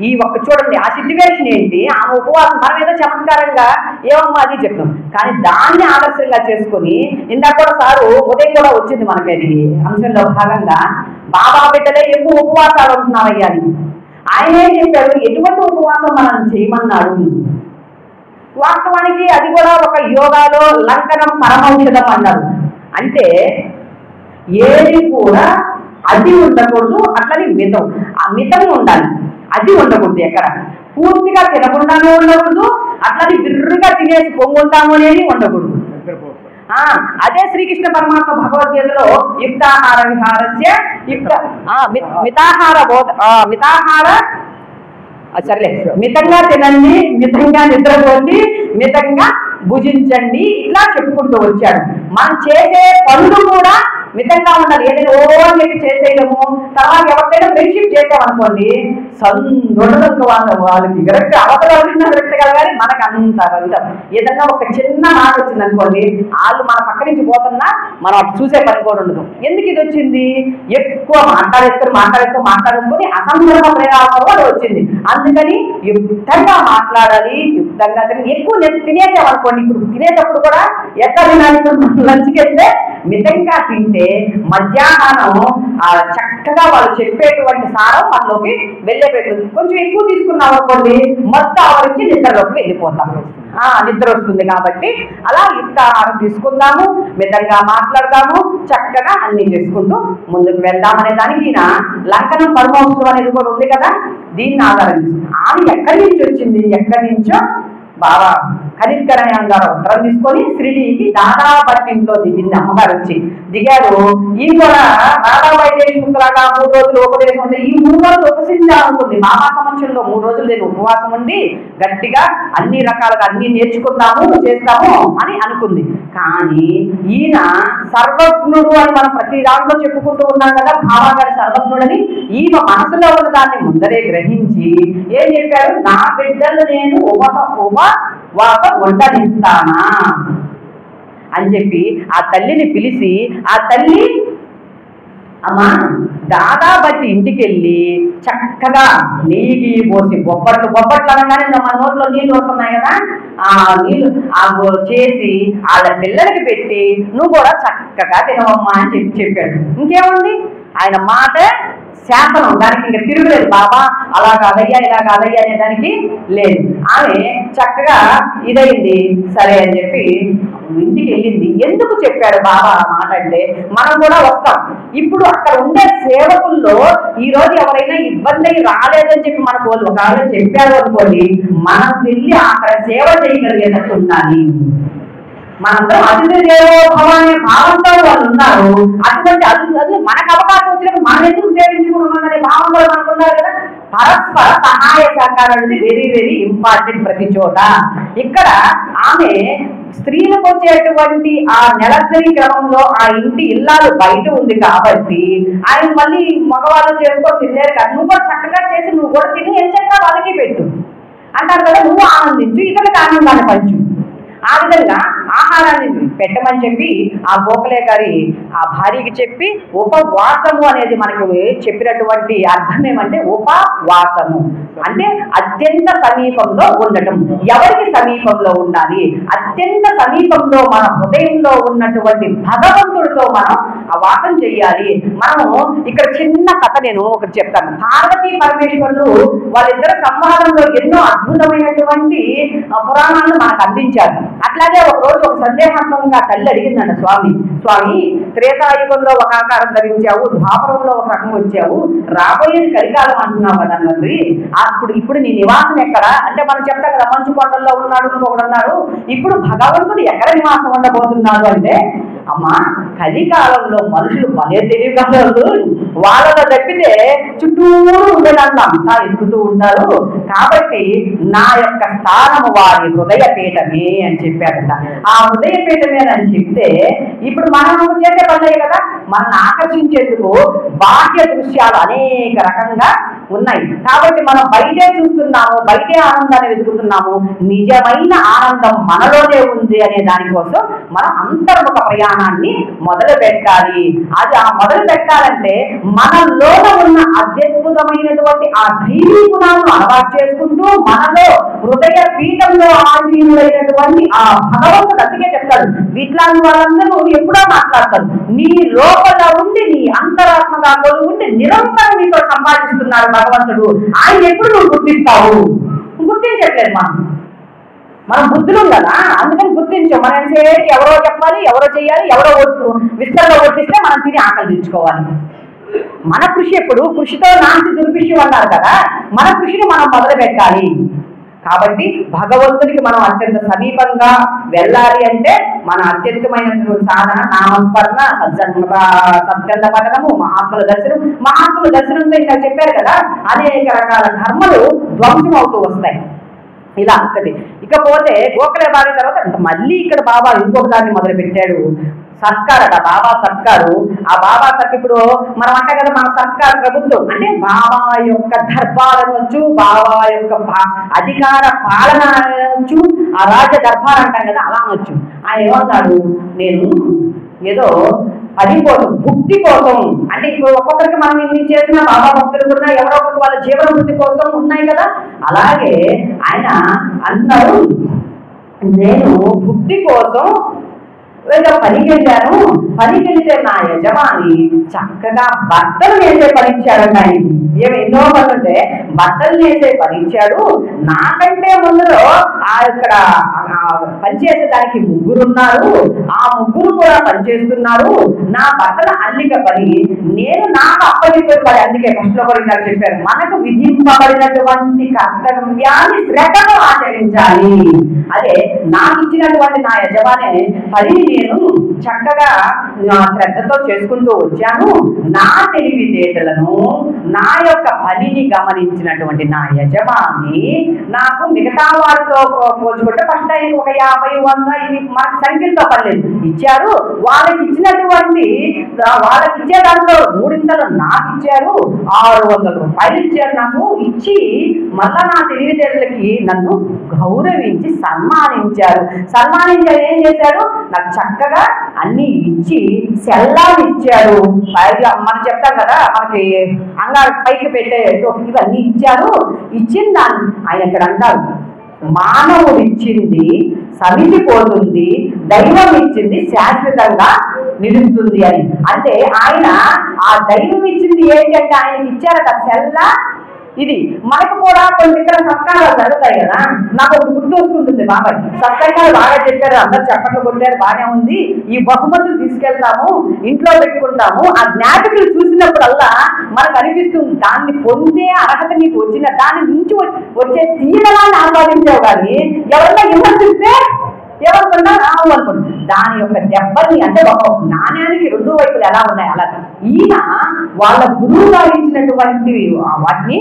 ఈ ఒక్క చూడండి. ఆ సిట్యువేషన్ ఏంటి, ఆ ఉపవాసం మనం ఏదో చమత్కారంగా ఏమమ్మా అది చెప్తాం, కానీ దాన్ని ఆదర్శంగా చేసుకొని ఇందాక కూడా సారు ఉదయం కూడా వచ్చింది మనకి అది అంశంలో భాగంగా బాబా బిడ్డలే ఎక్కువ ఉపవాసాలు ఉంటున్నారయ్యా అని. ఆయన ఏం చెప్పారు, ఎటువంటి ఉపవాసం మనం చేయమన్నాడు. వాస్తవానికి అది కూడా ఒక యోగాలో లంకనం పరమౌషధం అన్నారు. అంటే ఏది కూడా అది ఉండకూడదు, అట్లని మితం. ఆ మితం ఉండాలి, అది ఉండకూడదు. ఎక్కడ పూర్తిగా తినకుండానే ఉండకూడదు, అట్లని బిర్రుగా తినేసి పొంగుంటాము అనేది ఉండకూడదు. అదే శ్రీకృష్ణ పరమాత్మ భగవద్గీతలో యుక్తాహార విహారస్య మితాహార సరేలే, మితంగా తినండి, మితంగా నిద్రపోండి, మితంగా భుజించండి, ఇలా చెప్పుకుంటూ వచ్చాడు. మనం చేసే పనులు కూడా మితంగా ఉండాలి. ఏదైనా ఓ అని చెప్పి చేసేయడము, తర్వాత ఎవరికైనా ఫ్రెండ్షిప్ చేసామనుకోండి సందొండదంత వాళ్ళకి కరెక్ట్ అవతల కరెక్ట్ కలగాలి, మనకు అంత వెళ్తాం. ఏదన్నా ఒక చిన్న మాట వచ్చింది అనుకోండి, వాళ్ళు మన పక్క నుంచి పోతున్నా మనం అటు చూసే పని కూడా ఉండదు. ఎందుకు ఇది వచ్చింది, ఎక్కువ మాట్లాడేసుకొని అసందర్భ ప్రయోగం కూడా వచ్చింది. అందుకని యుక్తంగా మాట్లాడాలి, యుక్తంగా ఎక్కువ తినేసామనుకోండి. ఇప్పుడు తినేటప్పుడు కూడా ఎట్లా తినాలి, లంచ్కి వెళ్తే మితంగా తింటే మధ్యాహ్నం చక్కగా వాళ్ళు చెప్పేటువంటి సారం మనలోకి వెళ్ళేపెట్టుంది. కొంచెం ఎక్కువ తీసుకున్నాం అనుకోండి మొత్తం ఆవరించి నిద్రలోకి వెళ్ళిపోతాం, నిద్ర వస్తుంది. కాబట్టి అలా యుక్తాహారం తీసుకుందాము, మితంగా మాట్లాడదాము, చక్కగా అన్ని చేసుకుంటూ ముందుకు వెళ్దామనే దానికి ఈయన లంకనం పరమోత్సవం అనేది కూడా ఉంది కదా, దీన్ని ఆధారం ఆమె ఎక్కడి నుంచి వచ్చింది, ఎక్కడి నుంచో బాబా ఖరీద్కరణ్యం గారు ఉత్తరం తీసుకొని శ్రీడికి దాదాపట్నంలో దిగింది. అమ్మగారు వచ్చి దిగారు. ఈ కూడా రాధాబాయి దేశ్ముఖలాగా 3 రోజులు ఉపదేశం ఉంది. ఈ 3 రోజులు ఉపసించాలనుకుంది. బాబా సమక్షంలో 3 రోజులు నేను ఉపవాసం ఉండి గట్టిగా అన్ని రకాలుగా అన్ని నేర్చుకుందాము చేస్తాము అని అనుకుంది. కానీ ఈయన సర్వజ్ఞుడు అని మనం ప్రతి దాంట్లో చెప్పుకుంటూ ఉన్నాం కదా, బాబా గారి సర్వజ్ఞుడని. ఈయన మనసులో ఉన్న దాన్ని ముందరే గ్రహించి ఏం చెప్పారు, నా బిడ్డలు నేను వండనిస్తానా అని చెప్పి ఆ తల్లిని పిలిచి, ఆ తల్లి అమ్మా దాదా బట్టి ఇంటికి వెళ్ళి చక్కగా నెయ్యి పోసి బొబ్బట్లు అనగానే మన నోట్లో నీళ్ళు వస్తున్నాయి కదా, ఆ నీళ్ళు చేసి వాళ్ళ పిల్లలకి పెట్టి నువ్వు కూడా చక్కగా తినవమ్మా అని చెప్పాడు. ఇంకేముంది, ఆయన మాట శాసనం, దానికి ఇంకా తిరుగులేదు. బాబా అలా కాదయ్యా ఇలా కాదయ్యా అనే దానికి లేదు. ఆమె చక్కగా ఇదైంది, సరే అని చెప్పి ఇంటికి వెళ్ళింది. ఎందుకు చెప్పాడు బాబా ఆ మాట అంటే, మనం కూడా వస్తాం. ఇప్పుడు అక్కడ ఉండే సేవకుల్లో ఈ రోజు ఎవరైనా ఇబ్బంది రాలేదని చెప్పి మనకు వాళ్ళు ఒకవేళ చెప్పారు అనుకోండి, మనం వెళ్ళి అక్కడ సేవ చేయగలిగేటట్టు ఉండాలి. మనందరం అతిథి దేవోభవ అనే భావంతో వాళ్ళు ఉన్నారు. అటువంటి అది మనకు అవకాశం వచ్చినప్పుడు మనం ఎందుకు సేవించుకున్నామనే భావంలో మనకు ఉన్నారు కదా. పరస్పర సహాయ సహకారం అనేది వెరీ వెరీ ఇంపార్టెంట్ ప్రతి చోట. ఇక్కడ ఆమె స్త్రీలకు వచ్చేటువంటి ఆ నెలసరి క్రమంలో ఆ ఇంటి ఇల్లాలు బయట ఉంది కాబట్టి ఆయన మళ్ళీ మగవాళ్ళు చేసుకొని తినలేరు కదా. నువ్వు కూడా చక్కగా చేసి నువ్వు కూడా తిని ఏం చక్కగా వాళ్ళకి పెట్టు అంటారు కదా. నువ్వు ఆనందించు, ఇతరులకు ఆనందాన్ని పంచు. ఆ విధంగా ఆహారాన్ని పెట్టమని చెప్పి ఆ గోఖలే గారి ఆ భార్యకి చెప్పి, ఉపవాసము అనేది మనకి చెప్పినటువంటి అర్థం ఏమంటే, ఉపవాసము అంటే అత్యంత సమీపంలో ఉండటం. ఎవరికి సమీపంలో ఉండాలి? అత్యంత సమీపంలో మన హృదయంలో ఉన్నటువంటి భగవంతుడితో మనం ఆ వాసం చెయ్యాలి. మనము ఇక్కడ చిన్న కథ నేను ఒకటి చెప్తాను. పార్వతీ పరమేశ్వరులు వాళ్ళిద్దరు సంవాదంలో ఎన్నో అద్భుతమైనటువంటి పురాణాలను మనకు అందించారు. అట్లాగే ఒక రోజు ఒక సందేహాత్మకంగా తల్లి అడిగిందంట, స్వామి త్రేతాయుగంలో ఒక ఆకారం ధరించావు, ద్వాపరంలో ఒక రకం వచ్చావు, రాబోయేది కలికాలం అంటున్నావు కదా తండ్రి, ఇప్పుడు నీ నివాసం ఎక్కడ అంటే మనం చెప్తాం కదా, మంచు కొండల్లో ఉన్నాడు, ఇంకొకడు ఉన్నాడు. ఇప్పుడు భగవంతుడు ఎక్కడ నివాసం ఉండబోతున్నాడు అంటే, అమ్మా కలికాలంలో మనుషులు భలే తెలియగలరు, వాళ్ళలో తప్పితే చుట్టూరు ఉండేదాన్ని అంతా ఎదుగుతూ ఉంటారు. కాబట్టి నా యొక్క స్థానము వారి హృదయ పీఠమే అని చెప్పాడట. ఆ హృదయ పీఠమే అని చెప్తే ఇప్పుడు మనం చేసే పనులే కదా, మనల్ని ఆకర్షించేందుకు బాహ్య దృశ్యాలు అనేక రకంగా ఉన్నాయి. కాబట్టి మనం బయటే చూస్తున్నాము, బయటే ఆనందాన్ని వెతుకుతున్నాము. నిజమైన ఆనందం మనలోనే ఉంది అనే దానికోసం మనం అంతర్ముఖ ప్రయాణాన్ని మొదలు పెట్టాలి. అది ఆ మొదలు పెట్టాలంటే మనలోన ఉన్న అత్యద్భుతమైనటువంటి ఆ దైవీ గుణాలను అలవాటు చేసుకుంటూ మనలో హృదయ పీఠంలో ఆశీనుడైనటువంటి ఆ భగవంతుడు అందుకే చెప్తాడు, వీట్లాంటి వాళ్ళందరూ ఎప్పుడో మాట్లాడతారు, నీ లోపల ఉండి నీ అంతరాత్మగా ఉండి నిరంతరం నీతో సంపాదిస్తున్నారు భగవంతుడు. ఆయన ఎప్పుడు నువ్వు గుర్తిస్తావు? గుర్తించట్లేదు. మనం బుద్ధులు కదా, అందుకని గుర్తించాం. మనం చేయాలి, ఎవరో చెప్పాలి, ఎవరో చేయాలి, ఎవరో విస్తరణ కొట్టిస్తే మనం తిని ఆకలి తెచ్చుకోవాలి. మన కృషి ఎప్పుడు కృషితో నాంచి దుర్భిషం అన్నారు కదా, మన కృషిని మనం మొదలు పెట్టాలి. కాబట్టి భగవంతుడికి మనం అత్యంత సమీపంగా వెళ్ళాలి అంటే మన అత్యంతమైనటువంటి సాధన నామస్మరణ, సత్యంత పఠనము, మహాత్ముల దర్శనం. మహాత్ముల దర్శనంతో ఇంకా చెప్పారు కదా, అనేక రకాల కర్మలు ధ్వంసం అవుతూ వస్తాయి. ఇలా ఒకటి. ఇకపోతే గోఖలే బారిన తర్వాత మళ్ళీ ఇక్కడ బాబా ఇంకొక దాన్ని మొదలు పెట్టాడు, సర్కార్ అట. బాబా సర్కారు. ఆ బాబా సర్కార్ ఇప్పుడు మనం అంటే కదా మన సర్కార్ ప్రభుత్వం అంటే బాబా యొక్క దర్బారనొచ్చు, బాబా యొక్క అధికార పాలన అనొచ్చు, ఆ రాజ్య దర్బార్ అంటాం కదా అలా అనొచ్చు. ఆయన ఏమన్నాడు, నేను ఏదో పని కోసం, భుక్తి కోసం అంటే ఇప్పుడు ఒక్కొక్కరికి మనం ఇన్ని చేసిన బాబా భక్తులు కూడా ఎవరో ఒకరికి వాళ్ళ జీవన వృత్తి కోసం ఉన్నాయి కదా, అలాగే ఆయన అన్నాడు, నేను భుక్తి కోసం పనికి వెళ్ళాను. పనికి వెళ్తే నా యజమాని చక్కగా బట్టలు నేసే పనిచ్చాడంట. ఆయనకి ఎన్నో పనులు ఉంటే బట్టలు నేసే పనిచ్చాడు. నాకంటే ముందులో ఇక్కడ పనిచేసే దానికి ముగ్గురున్నారు, ఆ ముగ్గురు కూడా పనిచేస్తున్నారు. నా బట్టల అల్లిక పని నేను నాకు అప్పచెప్పారు పని. అందుకే ఫస్ట్లో కూడా నాకు చెప్పారు, మనకు విధింపబడినటువంటి కర్తవ్యాన్ని శ్రద్ధతో ఆచరించాలి. అదే నాకు ఇచ్చినటువంటి నా యజమాని పనిని నేను చక్కగా శ్రద్ధతో చేసుకుంటూ వచ్చాను. నా తెలివితేటలను, నా యొక్క పనిని గమనించినటువంటి నా యజమాని నాకు మిగతా వారితో పోల్చుకుంటే ఫస్ట్ ఆయన ఒక 50, 100 ఇది మనకు సంఖ్యలతో పర్లేదు ఇచ్చారు. వాళ్ళకి ఇచ్చినటువంటి వాళ్ళకి ఇచ్చే దాంట్లో 3 నాకు ఇచ్చారు. 600 రూపాయలు ఇచ్చారు నాకు. ఇచ్చి మళ్ళా నా తెలివితేటలకి నన్ను గౌరవించి సన్మానించారు. సన్మానించారు ఏం చేశారు, నాకు చక్కగా అన్ని ఇచ్చి సెల్లాలు ఇచ్చారు. మనం చెప్తాం కదా మనకి అంగారు పైకి పెట్టే ఇవన్నీ ఇచ్చారు. ఇచ్చిన దాన్ని ఆయన ఇక్కడ అంటారు, మానవుడు ఇచ్చింది సమితిపోతుంది, దైవం ఇచ్చింది శాశ్వతంగా నిలుస్తుంది అని. అంటే ఆయన ఆ దైవం ఇచ్చింది ఏంటి అంటే ఆయనకి ఇచ్చారట సెల్ల. ఇది మనకు కూడా కొన్ని ఇక్కడ సత్కారాలు జరుగుతాయి కదా. నాకు ఒక గుర్తు వస్తుంటుంది బాబాయ్, సత్కారాలు బాగా చెప్పారు, అందరు చప్పట్లు కొట్టారు, బాగానే ఉంది. ఈ బహుమతులు తీసుకెళ్తాము, ఇంట్లో పెట్టుకుంటాము. ఆ జ్ఞాపికలు చూసినప్పుడల్లా మనకు అనిపిస్తుంది దాన్ని పొందే అర్హత నీకు వచ్చిన దాని నుంచి వచ్చే తీయదనాన్ని ఆస్వాదించావు. కానీ ఎవరన్నా విమర్శిస్తే ఎవరికన్నా రావు అనుకోండి. దాని యొక్క దెబ్బల్ని అంటే ఒక నాణ్యానికి రెండు వైపులు ఎలా ఉన్నాయి అలా ఈయన వాళ్ళ గురువు గారు ఇచ్చినటువంటి వాటిని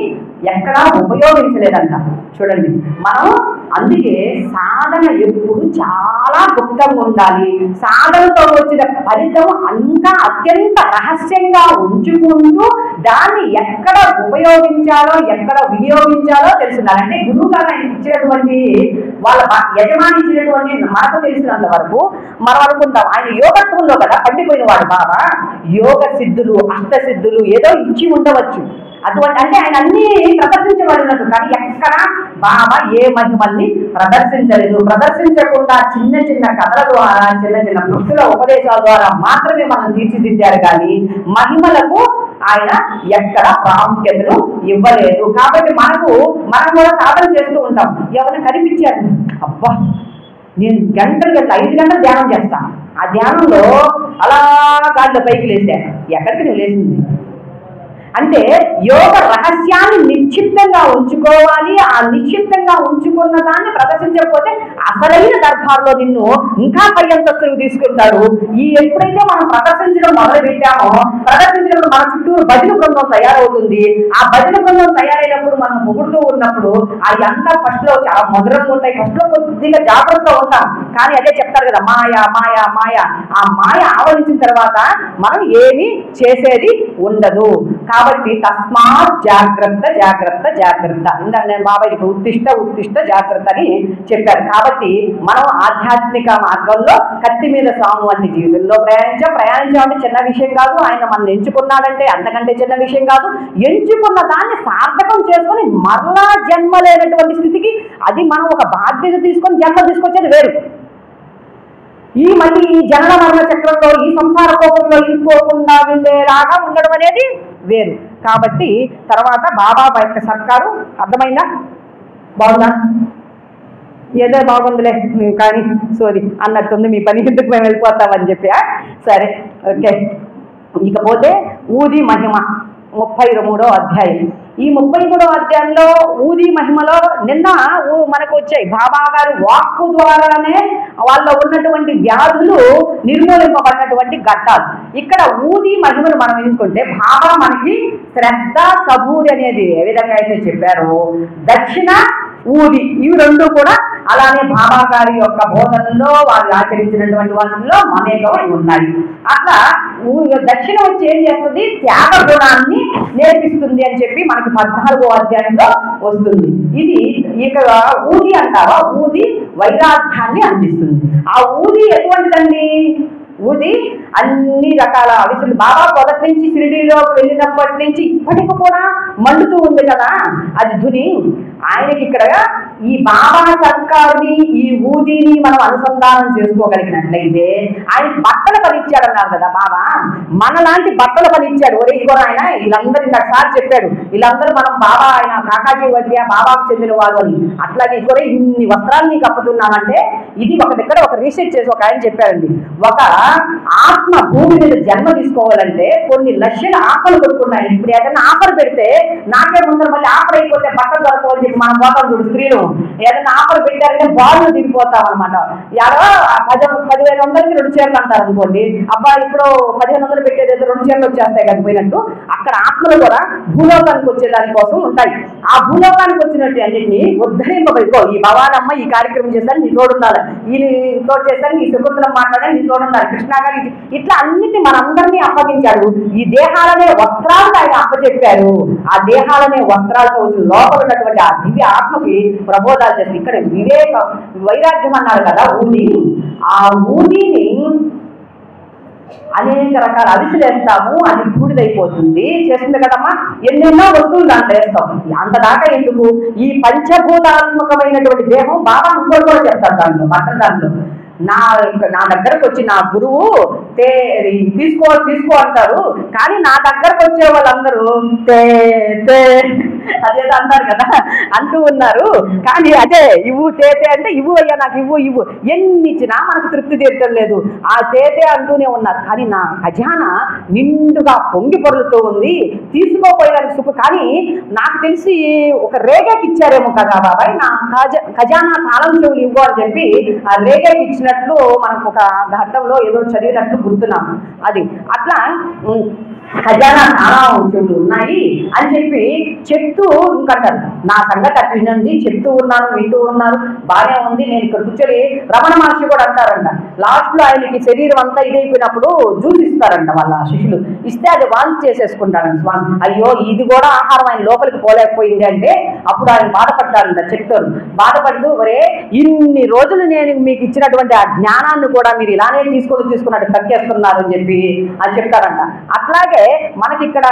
ఎక్కడా ఉపయోగించలేదంట. చూడండి, మనం అందుకే సాధన ఎప్పుడు చాలా గుప్తంగా ఉండాలి. సాధనతో వచ్చిన ఫలితం అంతా అత్యంత రహస్యంగా ఉంచుకుంటూ దాన్ని ఎక్కడ ఉపయోగించాలో ఎక్కడ వినియోగించాలో తెలుసుండాలి. అంటే గురువు గారు ఆయన ఇచ్చినటువంటి వాళ్ళ యజమాని ఇచ్చినటువంటి మనకు తెలిసినంత వరకు మనం అనుకుంటాం ఆయన యోగత్వంలో కదా పండిపోయిన వాడు బాబా, యోగ సిద్ధులు అష్టసిద్ధులు ఏదో ఇచ్చి ఉండవచ్చు. అటువంటి అంటే ఆయన అన్ని ప్రదర్శించబడినట్టు, కానీ ఎక్కడ బాబా ఏ మహిమల్ని ప్రదర్శించలేదు. ప్రదర్శించకుండా చిన్న చిన్న కథల ద్వారా చిన్న చిన్న భక్తుల ఉపదేశాల ద్వారా మాత్రమే మనం తీర్చిదిద్దారు. కానీ మహిమలకు ఆయన ఎక్కడ ప్రాముఖ్యతను ఇవ్వలేదు. కాబట్టి మనం కూడా సాధన చేస్తూ ఉంటాం. ఎవరైనా కనిపించారు, అబ్బా నేను గంటలు 5 గంటలు ధ్యానం చేస్తాను, ఆ ధ్యానంలో అలా గాల్లో పైకి లేచాను. ఎక్కడికి నువ్వు లేచింది అంటే యోగ రహస్యాన్ని నిక్షిప్తంగా ఉంచుకోవాలి. ఆ నిక్షిప్తంగా ఉంచుకున్న దాన్ని ప్రదర్శించకపోతే అసలైన దర్బార్లో నిన్ను ఇంకా పై అంతస్తులకు తీసుకుంటారు. ఈ ఎప్పుడైతే మనం ప్రదర్శించడం మొదలు పెట్టామో ప్రదర్శించినప్పుడు మన చుట్టూరు భజన బృందం తయారవుతుంది. ఆ భజన బృందం తయారైనప్పుడు మనం పొగుడుతూ ఉన్నప్పుడు అవి అంతా ఫస్ట్ లో చాలా మధురంగా ఉంటాయి. ఫస్ట్ లో కొద్దిగా జాగ్రత్తగా ఉంటాం. కానీ అదే చెప్తారు కదా, మాయ మాయ మాయ. ఆ మాయ ఆవరించిన తర్వాత మనం ఏమీ చేసేది ఉండదు. కాబట్టి తస్మాత్ జాగ్రత్త జాగ్రత్త జాగ్రత్త. ఇందాక నేను బాబాయ్ ఉత్తిష్ట ఉత్తిష్ట జాగ్రత్త అని చెప్పారు. కాబట్టి మనం ఆధ్యాత్మిక మార్గంలో కత్తి మీద సాము వంటి జీవితంలో ప్రయాణించామంటే చిన్న విషయం కాదు. ఆయన మనం ఎంచుకున్నాడంటే అంతకంటే చిన్న విషయం కాదు. ఎంచుకున్న దాన్ని సార్థకం చేసుకొని మరలా జన్మ లేనటువంటి స్థితికి అది మనం ఒక బాధ్యత తీసుకొని జన్మ తీసుకొచ్చేది వేరు. మళ్ళీ ఈ జనన మరణ చక్రంలో ఈ సంసార కోపంలో ఇరుక్కోకుండా వెళ్ళేలాగా ఉండడం అనేది వేరు. కాబట్టి తర్వాత బాబా యొక్క సర్కారు అర్థమైందా? బాగుందా? ఏదో బాగుందిలే కానీ సోది అన్నట్టుంది, మీ పని ఎందుకు మేము వెళ్ళిపోతామని చెప్పి. సరే, ఓకే. ఇకపోతే ఊది మహిమ 33వ అధ్యాయం. ఈ 33వ అధ్యాయంలో ఊది మహిమలో నిన్న మనకు వచ్చాయి. బాబా గారు వాక్కు ద్వారానే వాళ్ళలో ఉన్నటువంటి వ్యాధులు నిర్మూలింపబడినటువంటి ఘట్టాలు. ఇక్కడ ఊది మహిమను మనం ఎంచుకుంటే బాబా మనకి శ్రద్ధ సబూరి అనేది ఏ విధంగా అయితే చెప్పారో దక్షిణ ఊది ఇవి రెండు కూడా అలానే బాబా గారి యొక్క బోధనలో వారు ఆచరించినటువంటి వాటిల్లో మమేకమై ఉన్నాయి. అట్లా దక్షిణ వచ్చి ఏం చేస్తుంది? త్యాగ గుణాన్ని నేర్పిస్తుంది అని చెప్పి మనకి 14వ అధ్యాయంలో వస్తుంది. ఇది ఇక ఊది అంటావా, ఊది వైరాగ్యాన్ని అందిస్తుంది. ఆ ఊది ఎటువంటిదండి? ఊది అన్ని రకాల అవిసులు బాబా మొదటి నుంచి షిరిడీలోకి వెళ్ళినప్పటి నుంచి ఇప్పటికి కూడా మండుతూ ఉంది కదా అది ధుని. ఆయనకి ఇక్కడ ఈ బాబా సర్కారుని ఈ ఊదిని మనం అనుసంధానం చేసుకోగలిగినట్లయితే ఆయన బట్టలు పనిచ్చాడన్నారు కదా బాబా, మనలాంటి బట్టలు పనిచ్చాడు. ఒరే ఇగో ఆయన వీళ్ళందరూ ఇంకొకసారి చెప్పాడు, వీళ్ళందరూ మనం బాబా ఆయన కాకాజీ వద్య బాబాకు చెందిన వారు అని. అట్లాగే ఇగోరే ఇన్ని వస్త్రాలు నీకు అప్పుతున్నానంటే ఇది ఒక దగ్గర ఒక రీసెర్చ్ చేసి ఒక ఆయన చెప్పాడండి. ఒక ఆత్మ భూమి మీద జన్మ తీసుకోవాలంటే కొన్ని లక్షల ఆఫర్లు కొట్టుకున్నాయి. ఇప్పుడు ఏదైనా ఆఫర్ పెడితే నాకే ముందర మళ్ళీ ఆఫర్ అయిపోతే బట్టలు దొరకవని చెప్పి మనం పోతాం చూడు స్త్రీలు. ఏదైనా ఆఫర్ పెట్టారంటే బాల్ దిగిపోతాం అనమాట. ఎవరో 1500కి 2 చీరలు అంటారు అనుకోండి. అబ్బా ఇప్పుడు 1500 పెట్టేది 2 చీరలు వచ్చేస్తాయి కదా పోయినట్టు. అక్కడ ఆత్మలు కూడా భూలోకానికి వచ్చే దానికోసం ఉంటాయి. ఆ భూలోకానికి వచ్చినట్టు అన్నింటినీ ఉద్ధరింపబడిపో. ఈ భవానమ్మ ఈ కార్యక్రమం చేస్తాను నీ తోడుండాలి, ఈ తోడు చేస్తాను, ఈ శకుంతలం మాట్లాడాలి నీ తోడుండాలి, కృష్ణ గారి ఇట్లా అన్నిటిని మనందరినీ అప్పగించాడు. ఈ దేహాలనే వస్త్రాలు ఆయన అప్పచెప్పారు. ఆ దేహాలనే వస్త్రాలతో లోపల ఉన్నటువంటి ఆ దివ్య ఆత్మకి ప్రబోధాలు చేసి ఇక్కడ వైరాగ్యం అన్నారు కదా ఊది. ఆ ఊదిని అనేక రకాల అవిసెలు వేస్తాము, అది బూడిదైపోతుంది, చేస్తుంది కదమ్మా. ఎన్నెన్నో వస్తువులు దాంట్లో వేస్తాం. అంత దాకా ఎందుకు, ఈ పంచభూతాత్మకమైనటువంటి దేహం బాగా ఇంకోటి కూడా చెప్తారు దాంట్లో పక్కన దాంట్లో. నా దగ్గరకు వచ్చి నా గురువు తీసుకో అంటారు, కానీ నా దగ్గరకు వచ్చే వాళ్ళందరూ అదేదో అంటారు కదా, అంటూ ఉన్నారు. కానీ అదే ఇవ్వు తేతే అంటే ఇవ్వు అయ్యా నాకు ఇవ్వు ఎన్ని ఇచ్చినా మనకు తృప్తి తీరటం లేదు. ఆ తేతే అంటూనే ఉన్నారు. కానీ నా ఖజానా నిండుగా పొంగి పొరులుతూ ఉంది, తీసుకోపోయేదానికి సుఖ. కానీ నాకు తెలిసి ఒక రేగేకి ఇచ్చారేమో కదా బాబాయ్, నా ఖజానా తాళం చెవులు ఇవ్వు అని చెప్పి ఆ రేగేకి ఇచ్చినట్లు మనకు ఒక ఘట్టంలో ఏదో చదివినట్లు గుర్తున్నాం. అది అట్లా ఖజానా తాళం చెవులు ఉన్నాయి అని చెప్పి చెప్తూ ఇంకంటారు. నా సంగతి అట్లా వినండి, చెప్తూ ఉన్నాను, వింటూ ఉన్నారు, బాగానే ఉంది. నేను ఇక్కడ కూర్చొని రమణ మహర్షి కూడా అంటారంట, లాస్ట్ లో ఆయనకి శరీరం అంతా ఇదైపోయినప్పుడు జ్యూస్ ఇస్తారంట వాళ్ళ శిష్యులు. ఇస్తే అది వాంతి చేసేసుకుంటారంట స్వామి. అయ్యో ఇది కూడా ఆహారం ఆయన లోపలికి పోలేకపోయింది అంటే అప్పుడు ఆయన బాధపడ్డారంట. చెప్తారు బాధపడుతూ, ఒరే ఇన్ని రోజులు నేను మీకు ఇచ్చినటువంటి ఆ జ్ఞానాన్ని కూడా మీరు ఇలానే తీసుకున్నట్టు తగ్గేస్తున్నారు అని చెప్పి అని చెప్తారంట. అట్లాగే మనకి ఇక్కడ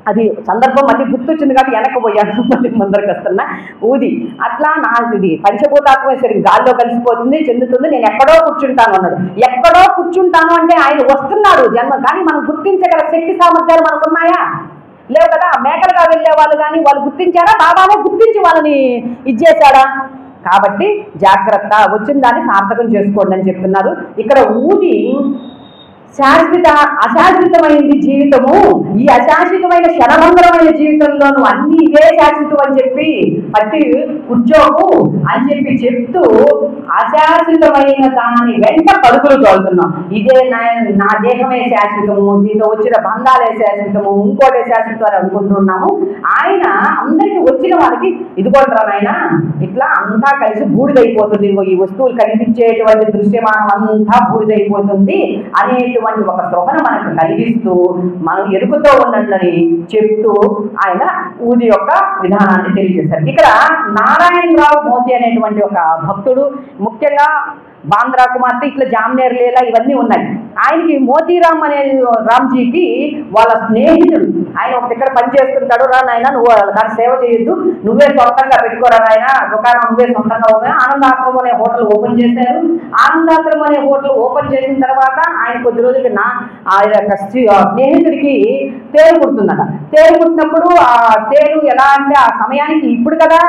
అది సందర్భం మళ్ళీ గుర్తొచ్చింది కాబట్టి వెనక్కిపోయాను, మళ్ళీ ముందరికి వస్తున్నా. ఊది అట్లా ఇది పంచభూతాత్మ శరీరం గాల్లో కలిసిపోతుంది, చెందుతుంది. నేను ఎక్కడో కూర్చుంటాను అన్నాడు. ఎక్కడో కూర్చుంటాను అంటే ఆయన వస్తున్నాడు జన్మ, కానీ మనం గుర్తించగల శక్తి సామర్థ్యాలు మనకున్నాయా? లేవు కదా. మేకలుగా వెళ్ళే వాళ్ళు కానీ వాళ్ళు గుర్తించారా? బాబానే గుర్తించి వాళ్ళని ఇచ్చేశాడా? కాబట్టి జాగ్రత్త, వచ్చిన దాన్ని సార్థకం చేసుకోండి అని చెప్తున్నారు. ఇక్కడ ఊది అశాశ్వతమైంది జీవితము. ఈ అశాశ్వతమైన క్షణమంగళమైన జీవితంలోనూ అన్ని ఇదే శాశ్వతం అని చెప్పి పట్టి కూర్చోకు అని చెప్తూ అశాశ్వతమైన దాని వెంట పరుగులు తోలుతున్నాం. ఇదే నా దేహమే శాశ్వతము, దీంతో వచ్చిన బంధాలే శాశ్వతము, ఇంకోటే శాశ్వతం అని అనుకుంటున్నాము. ఆయన అందరికి వచ్చిన వాళ్ళకి ఇదిగోంటారా నాయన, ఇట్లా అంతా కలిసి బూడిదైపోతుంది, ఈ వస్తువులు కనిపించేటువంటి దృశ్యమానం అంతా బూడిదైపోతుంది అనేటువంటి ఒక స్పృహను మనకు కలిగిస్తూ మనం ఎరుకుతో ఉన్నట్లని చెప్తూ ఆయన ఊది యొక్క విధానాన్ని తెలియజేశారు. ఇక్కడ నారాయణరావు మోతి అనేటువంటి ఒక భక్తుడు, ముఖ్యంగా బాంద్రా కుమార్తె, ఇట్లా జామ్నేర్ లీలా ఇవన్నీ ఉన్నాయి. ఆయనకి మోతీరామ్ అనే రామ్జీకి వాళ్ళ స్నేహితుడు, ఆయన ఒక దగ్గర పని చేస్తుంటాడు. రా నాయన నువ్వు దాన్ని సేవ చేయొద్దు, నువ్వే సొంతంగా పెట్టుకోరా నాయన, దుకాణం నువ్వే సొంతంగా ఆనందాశ్రమం అనే హోటల్ ఓపెన్ చేశారు. ఆనందాశ్రమం అనే హోటల్ ఓపెన్ చేసిన తర్వాత ఆయన కొద్ది రోజులకి ఆయన యొక్క స్నేహితుడికి తేలు పుడుతుందట. తేలు పుట్టినప్పుడు ఆ తేలు ఎలా అంటే ఆ సమయానికి, ఇప్పుడు కదా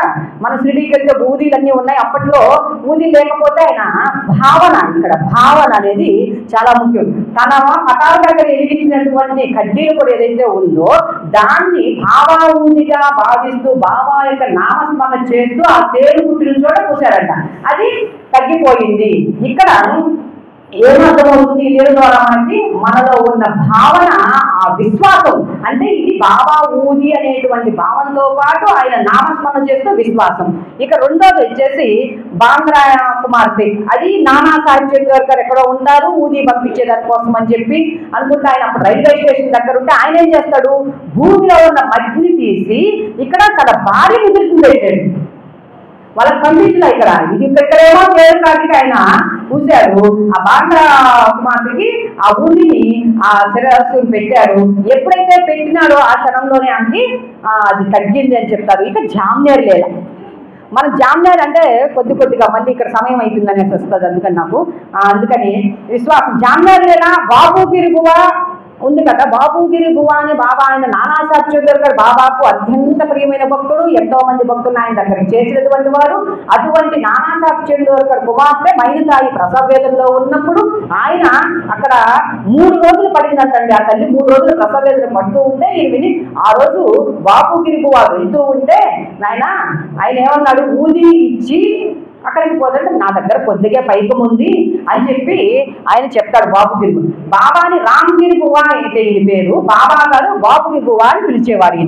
మన షిరిడీకి వెళ్తే ఊదీలన్నీ ఉన్నాయి, అప్పట్లో ఊదీ లేకపోతే ఆయన భావన, ఇక్కడ భావన అనేది చాలా ముఖ్యం. తన పటాల దగ్గర ఎదిగించినటువంటి కడ్డీలు కూడా ఏదైతే ఉందో దాన్ని భావాఊదిగా భావిస్తూ బాబా యొక్క నామస్మరణ చేస్తూ ఆ తేలు పుట్టిన చోట పూసారంట. అది తగ్గిపోయింది. ఇక్కడ ఏమర్థమవుతుంది దీని ద్వారా మనకి, మనలో ఉన్న భావన, ఆ విశ్వాసం, అంటే ఇది బాబా ఊది అనేటువంటి భావంతో పాటు ఆయన నామస్మరణ చేస్తూ విశ్వాసం. ఇక రెండోది వచ్చేసి బాంద్రా కుమార్తె, అది నానా సాహెబ్ చంద్రకర్ ఎక్కడో ఉంటారు, ఊది పంపించే దానికోసం అని చెప్పి అనుకుంటే ఆయన అప్పుడు రైల్వే స్టేషన్ దగ్గర ఉంటే ఆయన ఏం చేస్తాడు, భూమిలో ఉన్న మట్టిని తీసి ఇక్కడ తన భార్య ముద్రను పెట్టాడు. వాళ్ళకి పంపించిన ఇక్కడ ఇది ఇక్కడేమో పేరు కాటికి ఆయన పూశాడు. ఆ బాంద్రా కుమార్తెకి ఆ ఊరిని ఆ శిరస్సుని పెట్టాడు. ఎప్పుడైతే పెట్టినాడో ఆ క్షణంలోనే అంటే అది తగ్గింది అని చెప్తారు. ఇక జామ్నేర్ లీల, మన జామ్నేర్ అంటే కొద్దిగా మళ్ళీ ఇక్కడ సమయం అయిపోయిందనేసి వస్తుంది, అందుకని విశ్వాసం. జామ్నేర్ లీల బాబుగిరి బువ ఉంది కదా, బాబుగిరి బువ అని బాబా, ఆయన నానా సాహెబ్ చంద్రకర్ బాబాకు అత్యంత ప్రియమైన భక్తుడు, ఎంతో మంది భక్తులు ఆయన దగ్గరికి చేసినటువంటి వారు. అటువంటి నానా సాహెబ్ చంద్రకర్ కుమార్తె మైనతాయి ప్రసవ వేదనలో ఉన్నప్పుడు ఆయన అక్కడ 3 రోజులు పడిందంటండి. ఆ తల్లి 3 రోజులు ప్రసవ వేదన పడుతూ ఉంటే ఈవిని ఆ రోజు బాబుగిరి బువ వెళ్తూ ఉంటే నాయన ఆయన ఏమన్నాడు, ఊది ఇచ్చి అక్కడికి పోతుంటే నా దగ్గర కొద్దిగా పైకం ఉంది అని చెప్పి ఆయన చెప్తాడు. బాబుగిరి బాబాని రామ్గిరి బువ అయితే ఈయన పేరు, బాబా గారు బాబుగిరి బువ అని పిలిచేవాడు.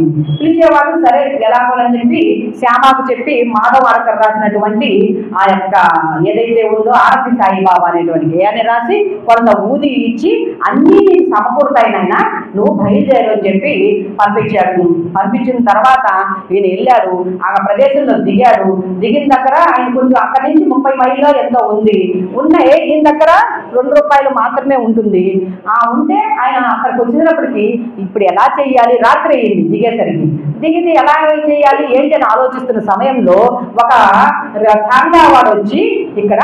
సరే ఎలాగోలని చెప్పి శ్యామాకు చెప్పి మాధవాడకర్ రాసినటువంటి ఆ యొక్క ఏదైతే ఉందో ఆరతి సాయిబాబా అనేటువంటి అని రాసి కొంత ఊది ఇచ్చి అన్నీ సమకూరుతాయినైనా నువ్వు బయలుదేరు అని చెప్పి పంపించాడు. పంపించిన తర్వాత ఈయన వెళ్ళాడు, ఆ ప్రదేశంలో దిగాడు. దిగిన దగ్గర ఆయన కొంచెం అక్కడి నుంచి 30 మైళ్ళలో ఎంతో ఉంది. ఈయన దగ్గర 2 రూపాయలు మాత్రమే ఉంటుంది. ఉంటే ఆయన అక్కడికి వచ్చినప్పటికీ ఇప్పుడు ఎలా చేయాలి, రాత్రి అయ్యింది దిగేసరికి. దిగితే ఎలా చేయాలి ఏంటి అని ఆలోచిస్తున్న సమయంలో ఒక టాంగావాడు వచ్చి ఇక్కడ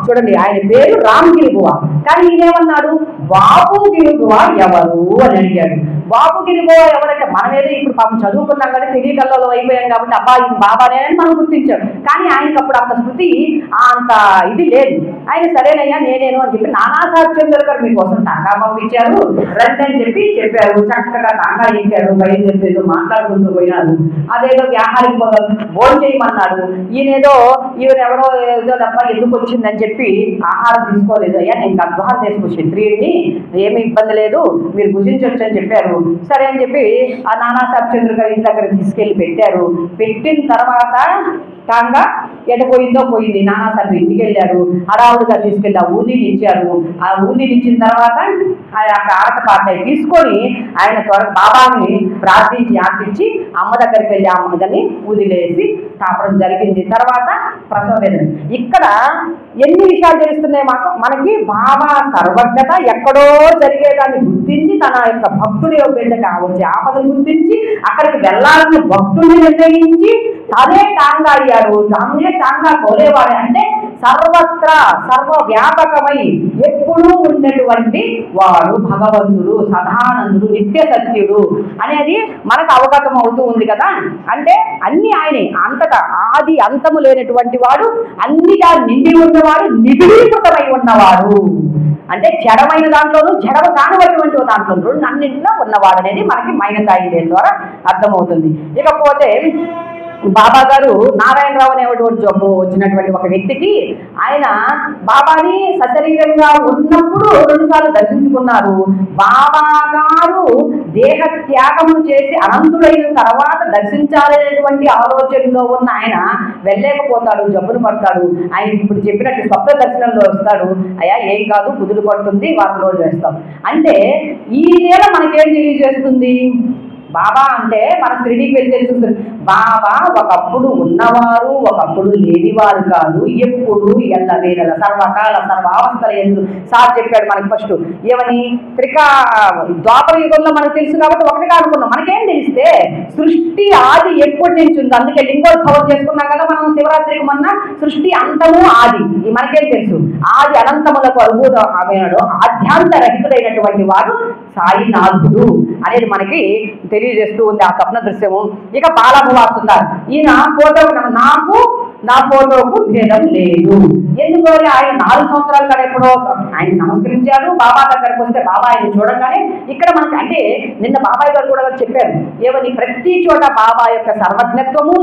చూడండి, ఆయన పేరు రామగిరిబువ, కానీ ఈయనేమన్నాడు, బాపుగిరిబువ ఎవరు అని అడిగాడు. బాపుగిరిబువ ఎవరంటే మనమేదో ఇప్పుడు పాపం చదువుకున్నాం కానీ తెలియకల్లో అయిపోయాం కాబట్టి అబ్బా ఇది బాబానే అని మనం గుర్తించాడు. కానీ ఆయనకి అప్పుడు అంత స్మృతి అంత ఇది లేదు. ఆయన సరేనయ్యా నేనేను అని చెప్పి నానాసాహెబ్ చంద్రకర్ మీకోసం టాంగా పంపించారు రండి అని చెప్పారు. చక్కగా టాంగా ఎక్కారు, బయలుదేరి మాట్లాడుకుంటూ పోయినారు. అదేదో వ్యాహారికి భోజనం చేయమన్నాడు. ఈయనెవరో ఏదో డబ్బా ఎందుకు వచ్చిందని చెప్పి ఆహారం తీసుకోలేదు. అయ్యా నేను గద్వాహ దేశపు క్షత్రియుడిని, ఏమి ఇబ్బంది లేదు మీరు భుజించవచ్చు అని చెప్పారు. సరే అని చెప్పి ఆ నానాసాహెబ్ చంద్రకర్ ఇంటి దగ్గర తీసుకెళ్లి పెట్టారు. పెట్టిన తర్వాత టాంగా ఎటపోయిందో పోయింది. నానాసాహెబ్ ఇంటికి వెళ్ళారు, హడావుడిగా తీసుకెళ్ళి ఆ ఊదిని ఇచ్చారు. ఆ ఊదిని ఇచ్చిన తర్వాత అక్కడ ఆరతపాటాయి తీసుకొని ఆయన త్వరగా బాబాని ప్రార్థించి ఆర్తించి అమ్మ దగ్గరికి వెళ్ళి అమ్మదని ఊదిలేసి తాపడం జరిగింది. తర్వాత ప్రసవ వేదన. ఇక్కడ ఎన్ని విషయాలు తెలుస్తున్నాయి మనకి. బాబా సర్వజ్ఞత ఎక్కడో జరిగేదాన్ని గుర్తించి తన యొక్క భక్తుడి బిడ్డగా వచ్చే ఆపదను గుర్తించి అక్కడికి వెళ్ళాలని భక్తుడిని నిర్ణయించి తనే టాంగా అయ్యారు. తనే టాంగా కోలేవాడు. అంటే సర్వత్రా సర్వవ్యాపకమై ఎప్పుడూ ఉన్నటువంటి వాడు భగవంతుడు, సదానందుడు, నిత్య సత్యుడు అనేది మనకు అవగతం అవుతూ ఉంది కదా. అంటే అన్ని ఆయనే, అంతటా ఆది అంతము లేనటువంటి వాడు, అన్నిటా నిండి ఉన్నవాడు, నిబిడీకృతమై ఉన్నవాడు. అంటే జడమైన దాంట్లోనూ జడవ కానివటువంటి దాంట్లో అన్నింటిలో ఉన్నవాడు అనేది మనకి మైనతాయి ద్వారా అర్థమవుతుంది. ఇకపోతే బాబా గారు నారాయణరావు అనేటువంటి జబ్బు వచ్చినటువంటి ఒక వ్యక్తికి ఆయన బాబాని సశరీరంగా ఉన్నప్పుడు 2 సార్లు దర్శించుకున్నారు. బాబా గారు దేహ త్యాగము చేసి అనంతుడైన తర్వాత దర్శించాలనేటువంటి ఆలోచనలో ఉన్న ఆయన వెళ్ళలేకపోతాడు, జబ్బును పడతాడు. ఆయన ఇప్పుడు చెప్పినట్టు స్వప్న దర్శనంలో వస్తాడు. అయ్యా ఏం కాదు, కుదురు పడుతుంది, వారం రోజులు వేస్తాం అంటే ఈ నెల మనకేం తెలియజేస్తుంది. బాబా అంటే మన షిరిడీకి వెళ్తే చూస్తారు, బాబా ఒకప్పుడు ఉన్నవారు, ఒకప్పుడు లేనివారు కాదు, ఎప్పుడు ఎల్లవేళల సర్వకాల సర్వావస్థల ఎందుకు సార్ చెప్పాడు మనకి. ఫస్ట్ ఏమని ద్వాపర యుగంలో మనకు తెలుసు కాబట్టి ఒకటిగా అనుకున్నాం. మనకేం తెలిస్తే సృష్టి ఆది ఎప్పటి నుంచి ఉంది. అందుకే లింగోద్భవం చేసుకున్నాం కదా మనం శివరాత్రికి మొన్న. సృష్టి అంతము ఆది మనకేం తెలుసు. ఆది అనంతములకు అనుభూతమైనడు ఆధ్యాంత రహితుడైనటువంటి వాడు సాయినాథుడు అనేది మనకి తెలియజేస్తూ ఉంది ఆ స్వప్న దృశ్యము. ఇక బాలభువా వస్తున్నారు. ఈయన ఫోటో నా ఫోటోకు భేదం లేదు. ఎందుకని ఆయన 4 సంవత్సరాల కాడ ఎప్పుడో ఆయన నమస్కరించారు. బాబా దగ్గరకు వస్తే బాబా ఆయన చూడగానే ఇక్కడ మనకి అంటే నిన్న బాబాయ్ గారు కూడా చెప్పారు ఏమని, ప్రతి చోట బాబా యొక్క సర్వజ్ఞత్వము,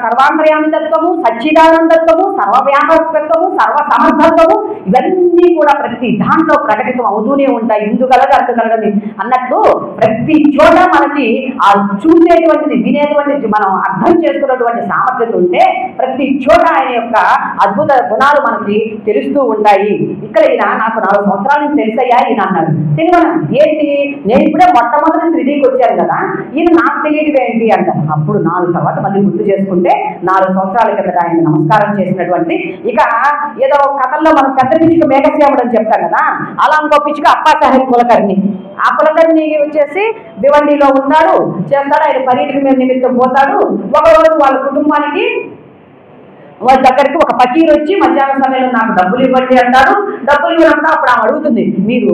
సర్వాంతర్యామితత్వము, సచ్చిదానందత్వము, సర్వవ్యాపకత్వము, సర్వసమర్థత్వము ఇవన్నీ కూడా ప్రతి దాంట్లో ప్రకటితం అవుతూనే ఉంటాయి. ఇందు కలగా అందు కలగని అన్నట్టు ప్రతి చోట మనకి ఆ చూసేటువంటిది, వినేటువంటిది, మనం అర్థం చేసుకున్నటువంటి సామర్థ్యత ఉంటే ప్రతి చోట ఆయన యొక్క అద్భుత గుణాలు మనకి తెలుస్తూ ఉంటాయి. ఇక్కడ ఈయన నాకు 4 సంవత్సరాల నుంచి తెలుసయ్యా ఈయన అన్నాడు. తెలియదు ఏంటి, నేను ఇప్పుడే మొట్టమొదటి షిరిడీకి వచ్చాను కదా, ఈయన నాకు తెలియదు ఏంటి అంటారు. అప్పుడు 4 తర్వాత మళ్ళీ గుర్తు చేసుకుంటే 4 సంవత్సరాల కిందట ఆయన నమస్కారం చేసినటువంటి. ఇక ఏదో కథల్లో మనం పెద్ద పిచ్చుక మేఘశ్యాముడు అని చెప్తాం కదా, అలా ఇంకో పిచ్చుక అప్పాసాహెబ్ కులకర్ణి. ఆ కులకర్ణి వచ్చేసి భివండిలో ఉన్నాడు, చేస్తాడు. ఆయన పర్యటన మీద నిమిత్తం పోతాడు. ఒకరోజు వాళ్ళ కుటుంబానికి వాళ్ళ దగ్గరికి ఒక ఫకీర్ వచ్చి మధ్యాహ్నం సమయంలో నాకు డబ్బులు ఇవ్వండి అంటారు. డబ్బులు ఇవ్వడంతో అప్పుడు ఆమె అడుగుతుంది, మీరు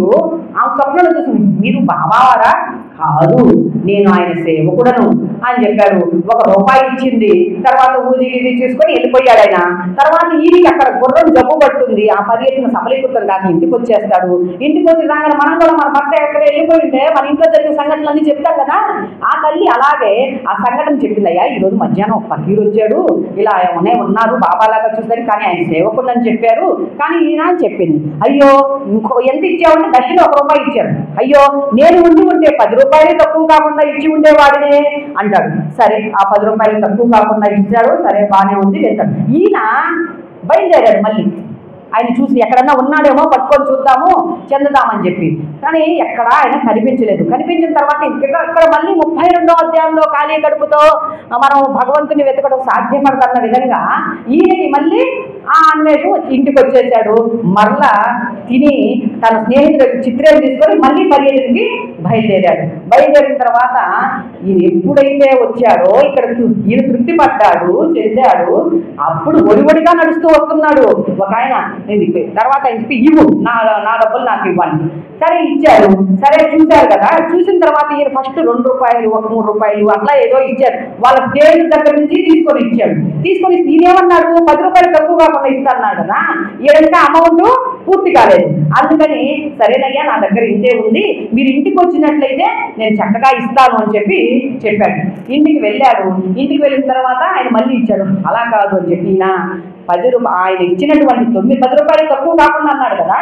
ఆ స్వప్నంలో చూసింది, మీరు బాబావారా? కాదు, నేను ఆయన సేవకుడను అని చెప్పాడు. ₹1 ఇచ్చింది. తర్వాత ఊది తీసుకొని వెళ్ళిపోయాడు ఆయన. తర్వాత ఈయనకి అక్కడ గుర్రం జబ్బు పడుతుంది. ఆ పర్యటన సఫలీకృతం కాక ఇంటికి వచ్చేస్తాడు. ఇంటికి వచ్చి రాగానే మనం కూడా మన భర్త ఎక్కడ వెళ్ళిపోయి ఉంటే మన ఇంట్లో జరిగిన సంఘటనలన్నీ చెప్తాం కదా. ఆ తల్లి అలాగే ఆ సంఘటన చెప్పిందయ్యా, ఈరోజు మధ్యాహ్నం ఒక ఫకీర్ వచ్చాడు, ఇలా ఉన్నారు బాబాలాగా చూసారు, కానీ ఆయన సేవకుడు అని చెప్పారు, కానీ ఈయన అని చెప్పింది. అయ్యో ఎంత ఇచ్చావంటే దక్షిణ ₹1 ఇచ్చాడు. అయ్యో నేను ఉంటే ₹10 తక్కువ కాకుండా ఇచ్చి ఉండేవాడినే అంటాడు. సరే ఆ ₹10 తక్కువ కాకుండా ఇచ్చాడు, సరే బాగానే ఉంది వెళ్తాడు. ఈయన బయలుదేరాడు మళ్ళీ. ఆయన చూసి ఎక్కడన్నా ఉన్నాడేమో పట్టుకొని చూద్దాము చెందుదామని చెప్పి. కానీ ఎక్కడ ఆయన కనిపించలేదు. కనిపించిన తర్వాత ఇక్కడ మళ్ళీ 32వ అధ్యాయంలో ఖాళీ కడుపుతో మనం భగవంతుని వెతకడం సాధ్యపడుతున్న విధంగా ఈయనకి మళ్ళీ ఆ అన్వేషం ఇంటికి వచ్చేసాడు. మరలా తిని తన స్నేహితుడు చిత్రం తీసుకొని మళ్ళీ పర్యటనకి బయలుదేరాడు. బయలుదేరిన తర్వాత ఈయన ఎప్పుడైతే వచ్చాడో ఇక్కడ ఈయన తృప్తి పడ్డాడు, చెందాడు. అప్పుడు ఒడివడిగా నడుస్తూ వస్తున్నాడు ఒక ఆయన. తర్వాత ఇంటికి ఇవ్వు, నా డబ్బులు నాకు ఇవ్వండి. సరే ఇచ్చారు. సరే చూశారు కదా, చూసిన తర్వాత ఈయన ఫస్ట్ 2 రూపాయలు, ఒక 3 రూపాయలు అట్లా ఏదో ఇచ్చారు. వాళ్ళ స్నేహితుల దగ్గర నుంచి తీసుకొని ఇచ్చాడు. తీసుకొని ఈయనేమన్నాడు, 10 రూపాయలు తక్కువ కాకుండా ఇస్తాన్నాడు కదా, ఈయన అమౌంట్ పూర్తి కాలేదు. అందుకని సరేనయ్యా నా దగ్గర ఇంతే ఉంది, మీరు ఇంటికి వచ్చినట్లయితే నేను చక్కగా ఇస్తాను అని చెప్పాడు. ఇంటికి వెళ్ళాడు. ఇంటికి వెళ్ళిన తర్వాత ఆయన మళ్ళీ ఇచ్చాడు. అలా కాదు అని చెప్పి ఈయన 10 రూపాయలు ఆయన ఇచ్చినటువంటి 10 రూపాయలు తక్కువ కాకుండా అన్నాడు కదా,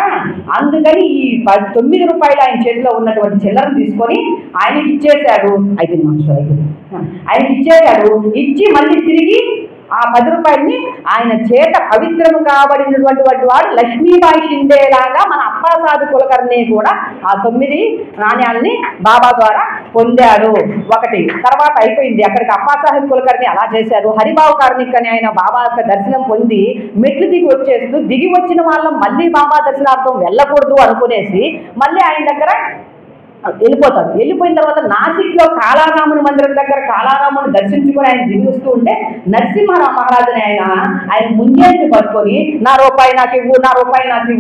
అందుకని ఈ 9 రూపాయలు ఆయన చేతిలో ఉన్నటువంటి చిల్లరను తీసుకొని ఆయనకి ఇచ్చేశాడు. 5 నిమిషాలు ఆయనకి ఇచ్చేశాడు. ఇచ్చి మళ్ళీ తిరిగి ఆ 10 రూపాయలని ఆయన చేత పవిత్రము కాబడినటువంటి వాడు లక్ష్మీబాయి షిండేలాగా మన అప్పాసాధు కులకర్ణి కూడా ఆ 9 నాణ్యాలని బాబా ద్వారా పొందాడు. ఒకటి తర్వాత అయిపోయింది. అక్కడికి అప్పాసాహెబ్ కులకర్ణి అలా చేశారు. హరిబాబు కార్మిక్ అని ఆయన బాబా యొక్క దర్శనం పొంది మెట్లు దిగి వచ్చిన వాళ్ళం మళ్ళీ బాబా దర్శనార్థం వెళ్ళకూడదు అనుకునేసి మళ్ళీ ఆయన దగ్గర వెళ్ళిపోతాడు. వెళ్ళిపోయిన తర్వాత నాసిక్లో కాళారాముని మందిరం దగ్గర కాళారాముని దర్శించుకొని ఆయన దిగి వస్తూ ఉంటే నరసింహరావు మహారాజుని ఆయన ముంజేసి పట్టుకొని నా రూపాయి నాకు ఇవ్వు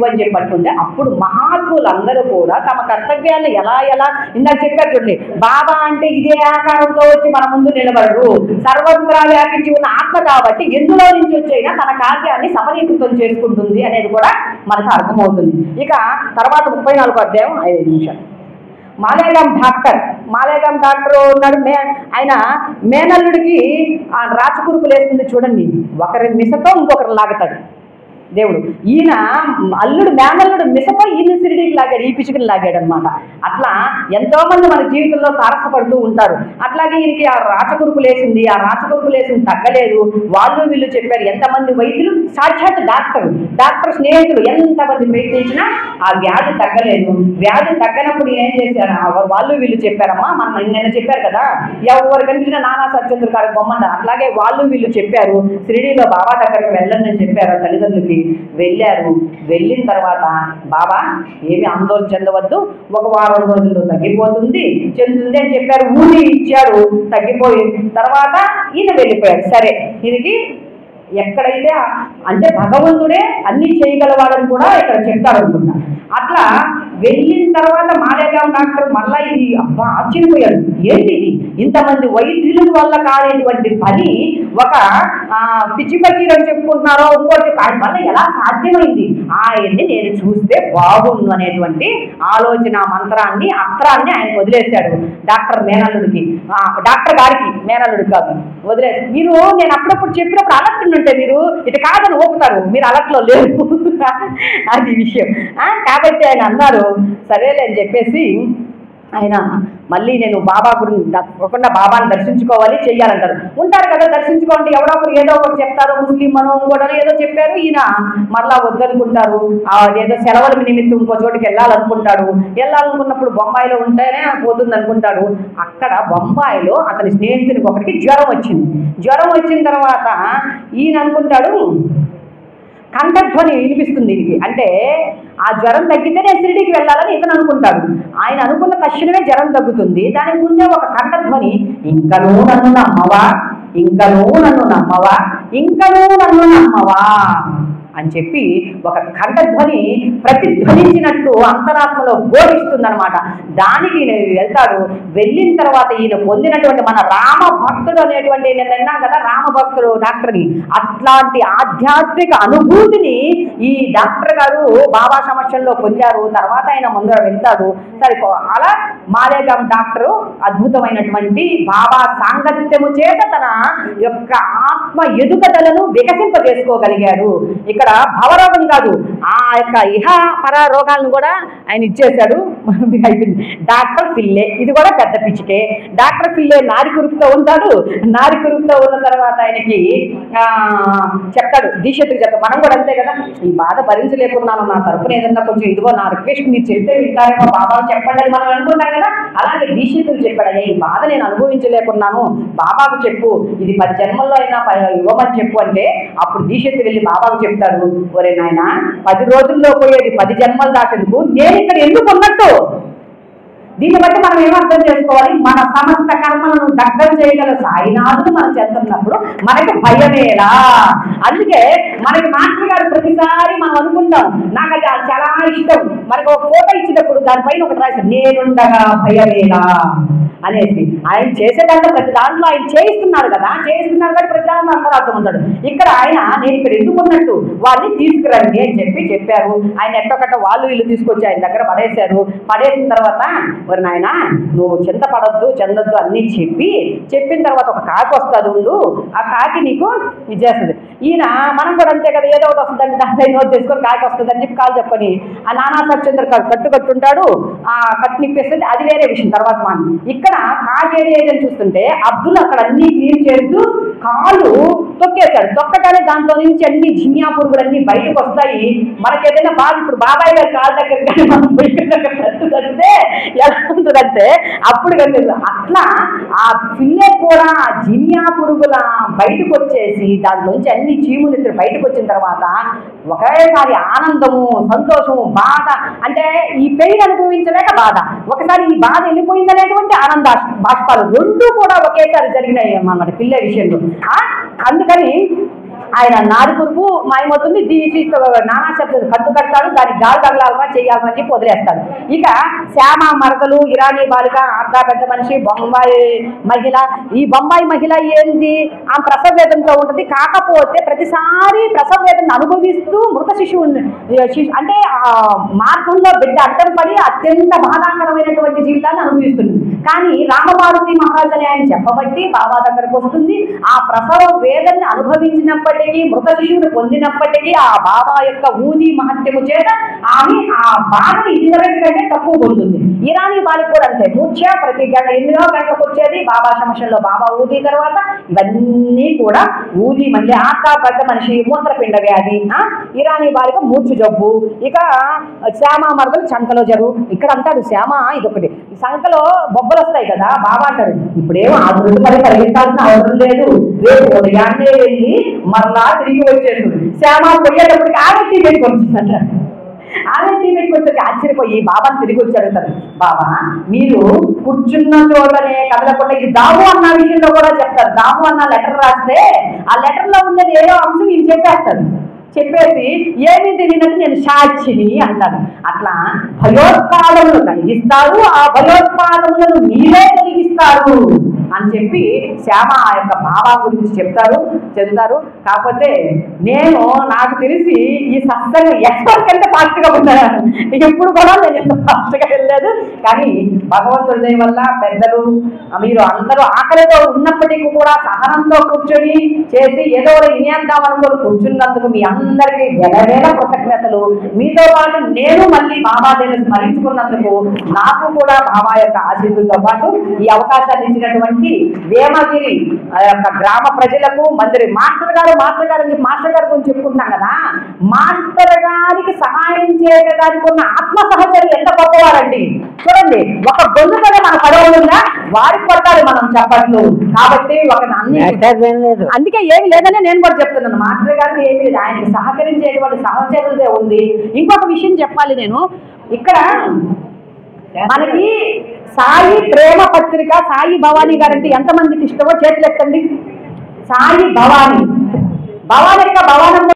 అని చెప్పి పట్టుకుంటే అప్పుడు మహాత్ములందరూ కూడా తమ కర్తవ్యాన్ని ఎలా ఇందాక చెప్పారు చూడండి, బాబా అంటే ఇదే ఆకారంతో వచ్చి మన ముందు నిలబడరు, సర్వత్రా వ్యాపించి ఉన్న ఆత్మ కాబట్టి ఎందులో నుంచి వచ్చైనా తన కార్యాన్ని సఫలీకృతం చేసుకుంటుంది అనేది కూడా మనకు అర్థమవుతుంది. ఇక తర్వాత 34వ అధ్యాయం 5 నిమిషాలు. మాలేగాం డాక్టర్ ఉన్నాడు. ఆయన మేనల్లుడికి ఆ రాచకురుపులు వేస్తుంది చూడండి, ఒకరి మిసతో ఇంకొకరు లాగుతాడు దేవుడు. ఈయన మేనల్లుడు మిసతో ఈయన సిరిడికి లాగాడు, ఈ పిచుకుని లాగాడు అనమాట. అట్లా ఎంతో మంది మన జీవితంలో తారసపడుతూ ఉంటారు. అట్లాగే ఈయనకి ఆ రాచకురుపులు వేసింది తగ్గలేదు. వాళ్ళు వీళ్ళు చెప్పారు. ఎంతమంది వైద్యులు, సాక్షాత్ డాక్టర్ స్నేహితులు ఎంతమంది ప్రయత్నించినా ఆ వ్యాధి తగ్గలేదు. వ్యాధి తగ్గనప్పుడు ఏం చేశారు, వాళ్ళు వీళ్ళు చెప్పారమ్మా, మనం నిన్న చెప్పారు కదా, ఎవరు కనిపించిన నానా సత్యేంద్ర గారి బొమ్మంట, అట్లాగే వాళ్ళు వీళ్ళు చెప్పారు షిరిడీలో బాబా దగ్గరికి వెళ్ళండి అని చెప్పారు. తల్లిదండ్రులకి వెళ్ళారు. వెళ్ళిన తర్వాత బాబా ఏమి ఆందోళన చెందవద్దు, ఒక వారం రోజుల్లో చెందుతుంది అని చెప్పారు. ఊరి ఇచ్చాడు, తగ్గిపోయిన తర్వాత ఈయన వెళ్ళిపోయాడు. సరే, ఈయనకి ఎక్కడైతే అంటే భగవంతుడే అన్ని చేయగలవాడని కూడా ఇక్కడ చెప్తారు అనుకున్నా. అట్లా వెళ్ళిన తర్వాత మాలేగాం డాక్టర్ మళ్ళా ఇది అబ్బా ఆశ్చర్యపోయాడు, ఏంటి ఇది ఇంతమంది వైద్యుల వల్ల కానిటువంటి పని ఒక పిచ్చి పకీర్ అని చెప్పుకుంటున్నారో ఇంకోటి వల్ల ఎలా సాధ్యమైంది, ఆయన్ని నేను చూస్తే బాగుండు అనేటువంటి ఆలోచన మంత్రాన్ని అస్త్రాన్ని ఆయన వదిలేశాడు డాక్టర్ మేనల్లుడికి, డాక్టర్ గారికి, మేనల్లుడికి కాదు వదిలేసి. మీరు నేను అప్పుడప్పుడు చెప్పినప్పుడు అలర్ట్ ఉంటే మీరు ఇటు కాదని ఊపుతారు, మీరు అలర్ట్లో లేరు అది విషయం. కాబట్టి ఆయన అన్నారు సరేలే అని చెప్పేసి ఆయన మళ్ళీ నేను బాబా గురించి తప్పకుండా బాబాని దర్శించుకోవాలి చెయ్యాలంటారు. ఉంటారు కదా దర్శించుకోండి, ఎవరో ఒకరు ఏదో ఒకటి చెప్తారు, ముస్లిం మనం కూడా ఏదో చెప్పారు, ఈయన మరలా వద్దనుకుంటారు. ఏదో సెలవుల నిమిత్తం ఇంకో చోటుకి వెళ్ళాలనుకున్నప్పుడు బొంబాయిలో ఉంటేనే పోతుంది అనుకుంటాడు. అక్కడ బొంబాయిలో అతని స్నేహితునికి ఒకటికి జ్వరం వచ్చిన తర్వాత ఈయన అనుకుంటాడు కంఠధ్వని వినిపిస్తుంది ఇది, అంటే ఆ జ్వరం తగ్గితే నేను షిరిడీకి వెళ్ళాలని ఇతను అనుకుంటాడు. ఆయన అనుకున్న తక్షణమే జ్వరం తగ్గుతుంది. దానికి ముందే ఒక కంఠధ్వని, ఇంకనూ నన్ను నమ్మవా అని చెప్పి ఒక కంఠధ్వని ప్రతిధ్వనించినట్టు అంతరాత్మలో బోధిస్తుందనమాట. దానికి వెళ్తాడు. వెళ్ళిన తర్వాత ఈయన పొందినటువంటి మన రామ భక్తుడు అనేటువంటి, నేను అన్నాను కదా రామ భక్తుడు డాక్టర్ని, అట్లాంటి ఆధ్యాత్మిక అనుభూతిని ఈ డాక్టర్ గారు బాబా సమక్షంలో పొందారు. తర్వాత ఆయన ముందర వెళ్తాడు. సరే, అలా మాలేగాం డాక్టరు అద్భుతమైనటువంటి బాబా సాంగత్యము చేత తన యొక్క ఆత్మ ఎదుగుదలను వికసింపజేసుకోగలిగాడు. ఇక్కడ ఇక్కడ భవరోగం కాదు, ఆ యొక్క ఇహ పర రోగాలను కూడా ఆయన ఇచ్చేశాడు. అయిపోయింది. డాక్టర్ ఫిల్లే, ఇది కూడా పెద్ద పిచ్చికే. డాక్టర్ ఫిల్లే నారి కురుపుతో ఉంటాడు. నారి కురుపుతో ఉన్న తర్వాత ఆయనకి చెప్తాడు, దీక్షితుడికి చెప్తాడు. మనం కూడా అంతే కదా, ఈ బాధ భరించలేకున్నాను, నా తరపున ఏదన్నా కొంచెం ఇదిగో నా రిక్వెస్ట్ మీరు చెప్తే వింటారేమో బాబా చెప్పండి అని మనం అనుకుంటాం కదా. అలాగే దీక్షితుడు చెప్పాడు, ఈ బాధ నేను అనుభవించలేకున్నాను, బాబాకు చెప్పు, ఇది 10 జన్మల్లో అయినా ఇవ్వమని చెప్పు అంటే అప్పుడు దీక్షితుడు వెళ్ళి బాబాకు చెప్తాడు, ఒరే నాయన 10 రోజుల్లో పోయేది 10 జన్మలు దాటేందుకు నేను ఇక్కడ ఎందుకు ఉన్నట్టు. దీన్ని బట్టి మనం ఏమర్థం చేసుకోవాలి, మన సమస్త కర్మలను దగ్ధం చేయగల సాయినాథుడు మనం చేస్తున్నప్పుడు మనకి భయమేలా. అందుకే మనకి మాస్టర్ గారు ప్రతిసారి మనం అనుకుంటాం, నాకు అది చాలా ఇష్టం, మనకు ఒక ఫోటో ఇచ్చినప్పుడు దానిపైన ఒకటి రాశారు, నేనుండగా భయమేలా అనేసి. ఆయన చేసేదాంట్లో ప్రతి దాంట్లో ఆయన చేయిస్తున్నారు కదా, చేయిస్తున్నారు కాబట్టి ప్రతి దాంట్లో అందరూ అర్థం ఉంటాడు. ఇక్కడ ఆయన నేను ఇక్కడ ఎందుకున్నట్టు వాళ్ళని తీసుకురండి అని చెప్పారు. ఆయన ఎట్టొకట వాళ్ళు ఇల్లు తీసుకొచ్చి ఆయన దగ్గర పడేశారు. పడేసిన తర్వాత మరి నాయన నువ్వు చింతపడద్దు చెందొద్దు అన్నీ చెప్పిన తర్వాత ఒక కాకి వస్తుంది ఉండు, ఆ కాకి నీకు ఇది చేస్తుంది. ఈయన మనం కూడా అంతే కదా, ఏదో ఒకటి వస్తుందండి దాని నోట్ చేసుకొని కాకి వస్తుంది అని చెప్పి కాలు చెప్పని ఆ నానా సత్చంద్ర కట్టుకుంటాడు, ఆ కట్టు నిప్పేస్తుంది, అది వేరే విషయం తర్వాత మనం. ఇక్కడ కాకి ఏదని చూస్తుంటే అబ్దుల్ అక్కడ అన్ని క్లీన్ చేస్తూ కాలు తొక్కేశాడు. తొక్కగానే దాంట్లో నుంచి అన్ని జిన్యా పురుగులు అన్ని బయటకు వస్తాయి. మనకి ఏదైనా బాగా ఇప్పుడు బాబాయ్ గారి కాలు దగ్గర కానీ మనం కట్టుదంటే ఎలా ఉంటుందంటే అప్పుడు కనిపిస్తుంది. అట్లా ఆ పిల్లే కూడా జిన్యా పురుగుల బయటకు వచ్చేసి దాంట్లోంచి అన్ని చీమునిద్ర బయటకు వచ్చిన తర్వాత ఒకేసారి ఆనందము సంతోషము బాధ, అంటే ఈ పెయిన్ అనుభవించలేక బాధ, ఒకసారి ఈ బాధ వెళ్ళిపోయిందనేటువంటి ఆనంద బాష్పాలు రెండు కూడా ఒకేసారి జరిగినాయి అన్నమాట పిల్లే విషయంలో. అందుకని ఆయన నారి పురుగు మాయమవుతుంది, తీసి నానా శబ్దం కట్టు కడతాడు, దానికి గాలి తగలాలన్నా చేయాలని చెప్పి వదిలేస్తాడు. ఇక శ్యామ మరకలు, ఇరానీ బాలిక, అర్ధా పెద్ద మనిషి, బొంబాయి మహిళ. ఈ బొంబాయి మహిళ ఏంది, ఆ ప్రసవ వేదనతో ఉంటుంది. కాకపోతే ప్రతిసారి ప్రసవ వేదన అనుభవిస్తూ మృత శిశువు అంటే మార్గంలో బిడ్డ అడ్డం పడి అత్యంత బాధాకరమైనటువంటి జీవితాన్ని అనుభవిస్తుంది. కానీ రామమారుతి మహారాజ్ అని ఆయన చెప్పబట్టి బాబా దగ్గరకు వస్తుంది. ఆ ప్రసవ వేదనని అనుభవించినప్పటికీ మృత శిశువుని పొందినప్పటికీ ఆ బాబా యొక్క ఊది మహత్యము చేత ఆమె ఆ బాధని ఇదివరకు కంటే తక్కువ పొందుతుంది. ఇరానీ బాలిక కూడా అంతే, మూర్ఛ ప్రతి ఎన్నో గంటలకు వచ్చేది. బాబా సమస్యల్లో బాబా ఊది తర్వాత ఇవన్నీ కూడా ఊది మళ్ళీ ఆకా పెద్ద మనిషి, మూత్రపిండ వ్యాధి, ఇరానీ బాలిక మూర్ఛ జబ్బు. ఇక శ్యామ మరదలు చంకలో జరుగు. ఇక్కడ అంటాడు శ్యామ ఇదొకటి, సంకలో బొబ్బలు వస్తాయి కదా, బాబా అంటాడు ఇప్పుడేమో ఆ దృఢ పని కలిగించాల్సిన అవసరం లేదు, రేపు ఉదయాన్నే వెళ్ళి మరలా తిరిగి వచ్చేది. శ్యామ పోయేటప్పటికి ఆమె టీ పెట్టుకొచ్చిందంట. ఆమె టీ పెట్టుకొచ్చేది ఆశ్చర్యపోయి బాబాని తిరిగి వచ్చి అడుగుతారు, బాబా మీరు కూర్చున్న చోటనే కదలకుండా, ఇది దాము అన్న విషయంలో కూడా చెప్తారు. దాము అన్న లెటర్ రాస్తే ఆ లెటర్ లో ఉన్నది ఏదో అంశం ఈయన చెప్పేస్తాడు. చెప్పేసి ఏమీ తెలియనట్టు నేను సాక్షిని అంటాడు. అట్లా భయోత్పాదములు కలిగిస్తారు, ఆ భయోత్పాదములను మీరే కలిగిస్తారు అని చెప్పి శ్యామ ఆ యొక్క బాబా గురించి చెప్తారు. కాకపోతే నేను నాకు తెలిసి ఈ సత్సంగం ఎక్స్పర్ట్ కంటే ఫాస్ట్గా ఉన్నాను, ఎప్పుడు కూడా నేను ఎంత ఫాస్ట్గా వెళ్ళలేదు. కానీ భగవంతుడి దయ వల్ల పెద్దలు మీరు అందరూ ఆకలితో ఉన్నప్పటికీ కూడా సహనంతో కూర్చొని చేసి ఏదో వినేద్దాం అనుకుని కూర్చున్నందుకు మీ అందరికీ వేల కృతజ్ఞతలు. మీతో పాటు నేను మళ్ళీ బాబా దేవుని స్మరించుకున్నందుకు నాకు కూడా బాబా యొక్క ఆశీస్సులతో పాటు ఈ అవకాశాన్ని ఇచ్చినటువంటి వేమగిరి యొక్క గ్రామ ప్రజలకు మందిరి మాస్టర్ గారు మాస్టర్ గారు కొంచెం చెప్పుకుంటున్నాం కదా, మాస్టర్ గారికి సహాయం చేయడానికి ఉన్న ఆత్మ సహచరులు ఎంత గొప్పవారండి. చూడండి, ఒక గొంతు కదా మన పడవలుందా, వారికి కొట్టాలి మనం చెప్పట్లు. కాబట్టి ఒక అందుకే ఏమి లేదని నేను కూడా చెప్తున్నాను, మాస్టర్ గారికి ఏమి లేదు, ఆయనకి సహకరించేటువంటి సహచరులదే ఉంది. ఇంకొక విషయం చెప్పాలి నేను, ఇక్కడ మనకి సాయి ప్రేమ పత్రిక సాయి భవానీ గారంటే ఎంతమందికి ఇష్టమో చేతులు ఎత్తండి. సాయి భవానీ యొక్క భవానం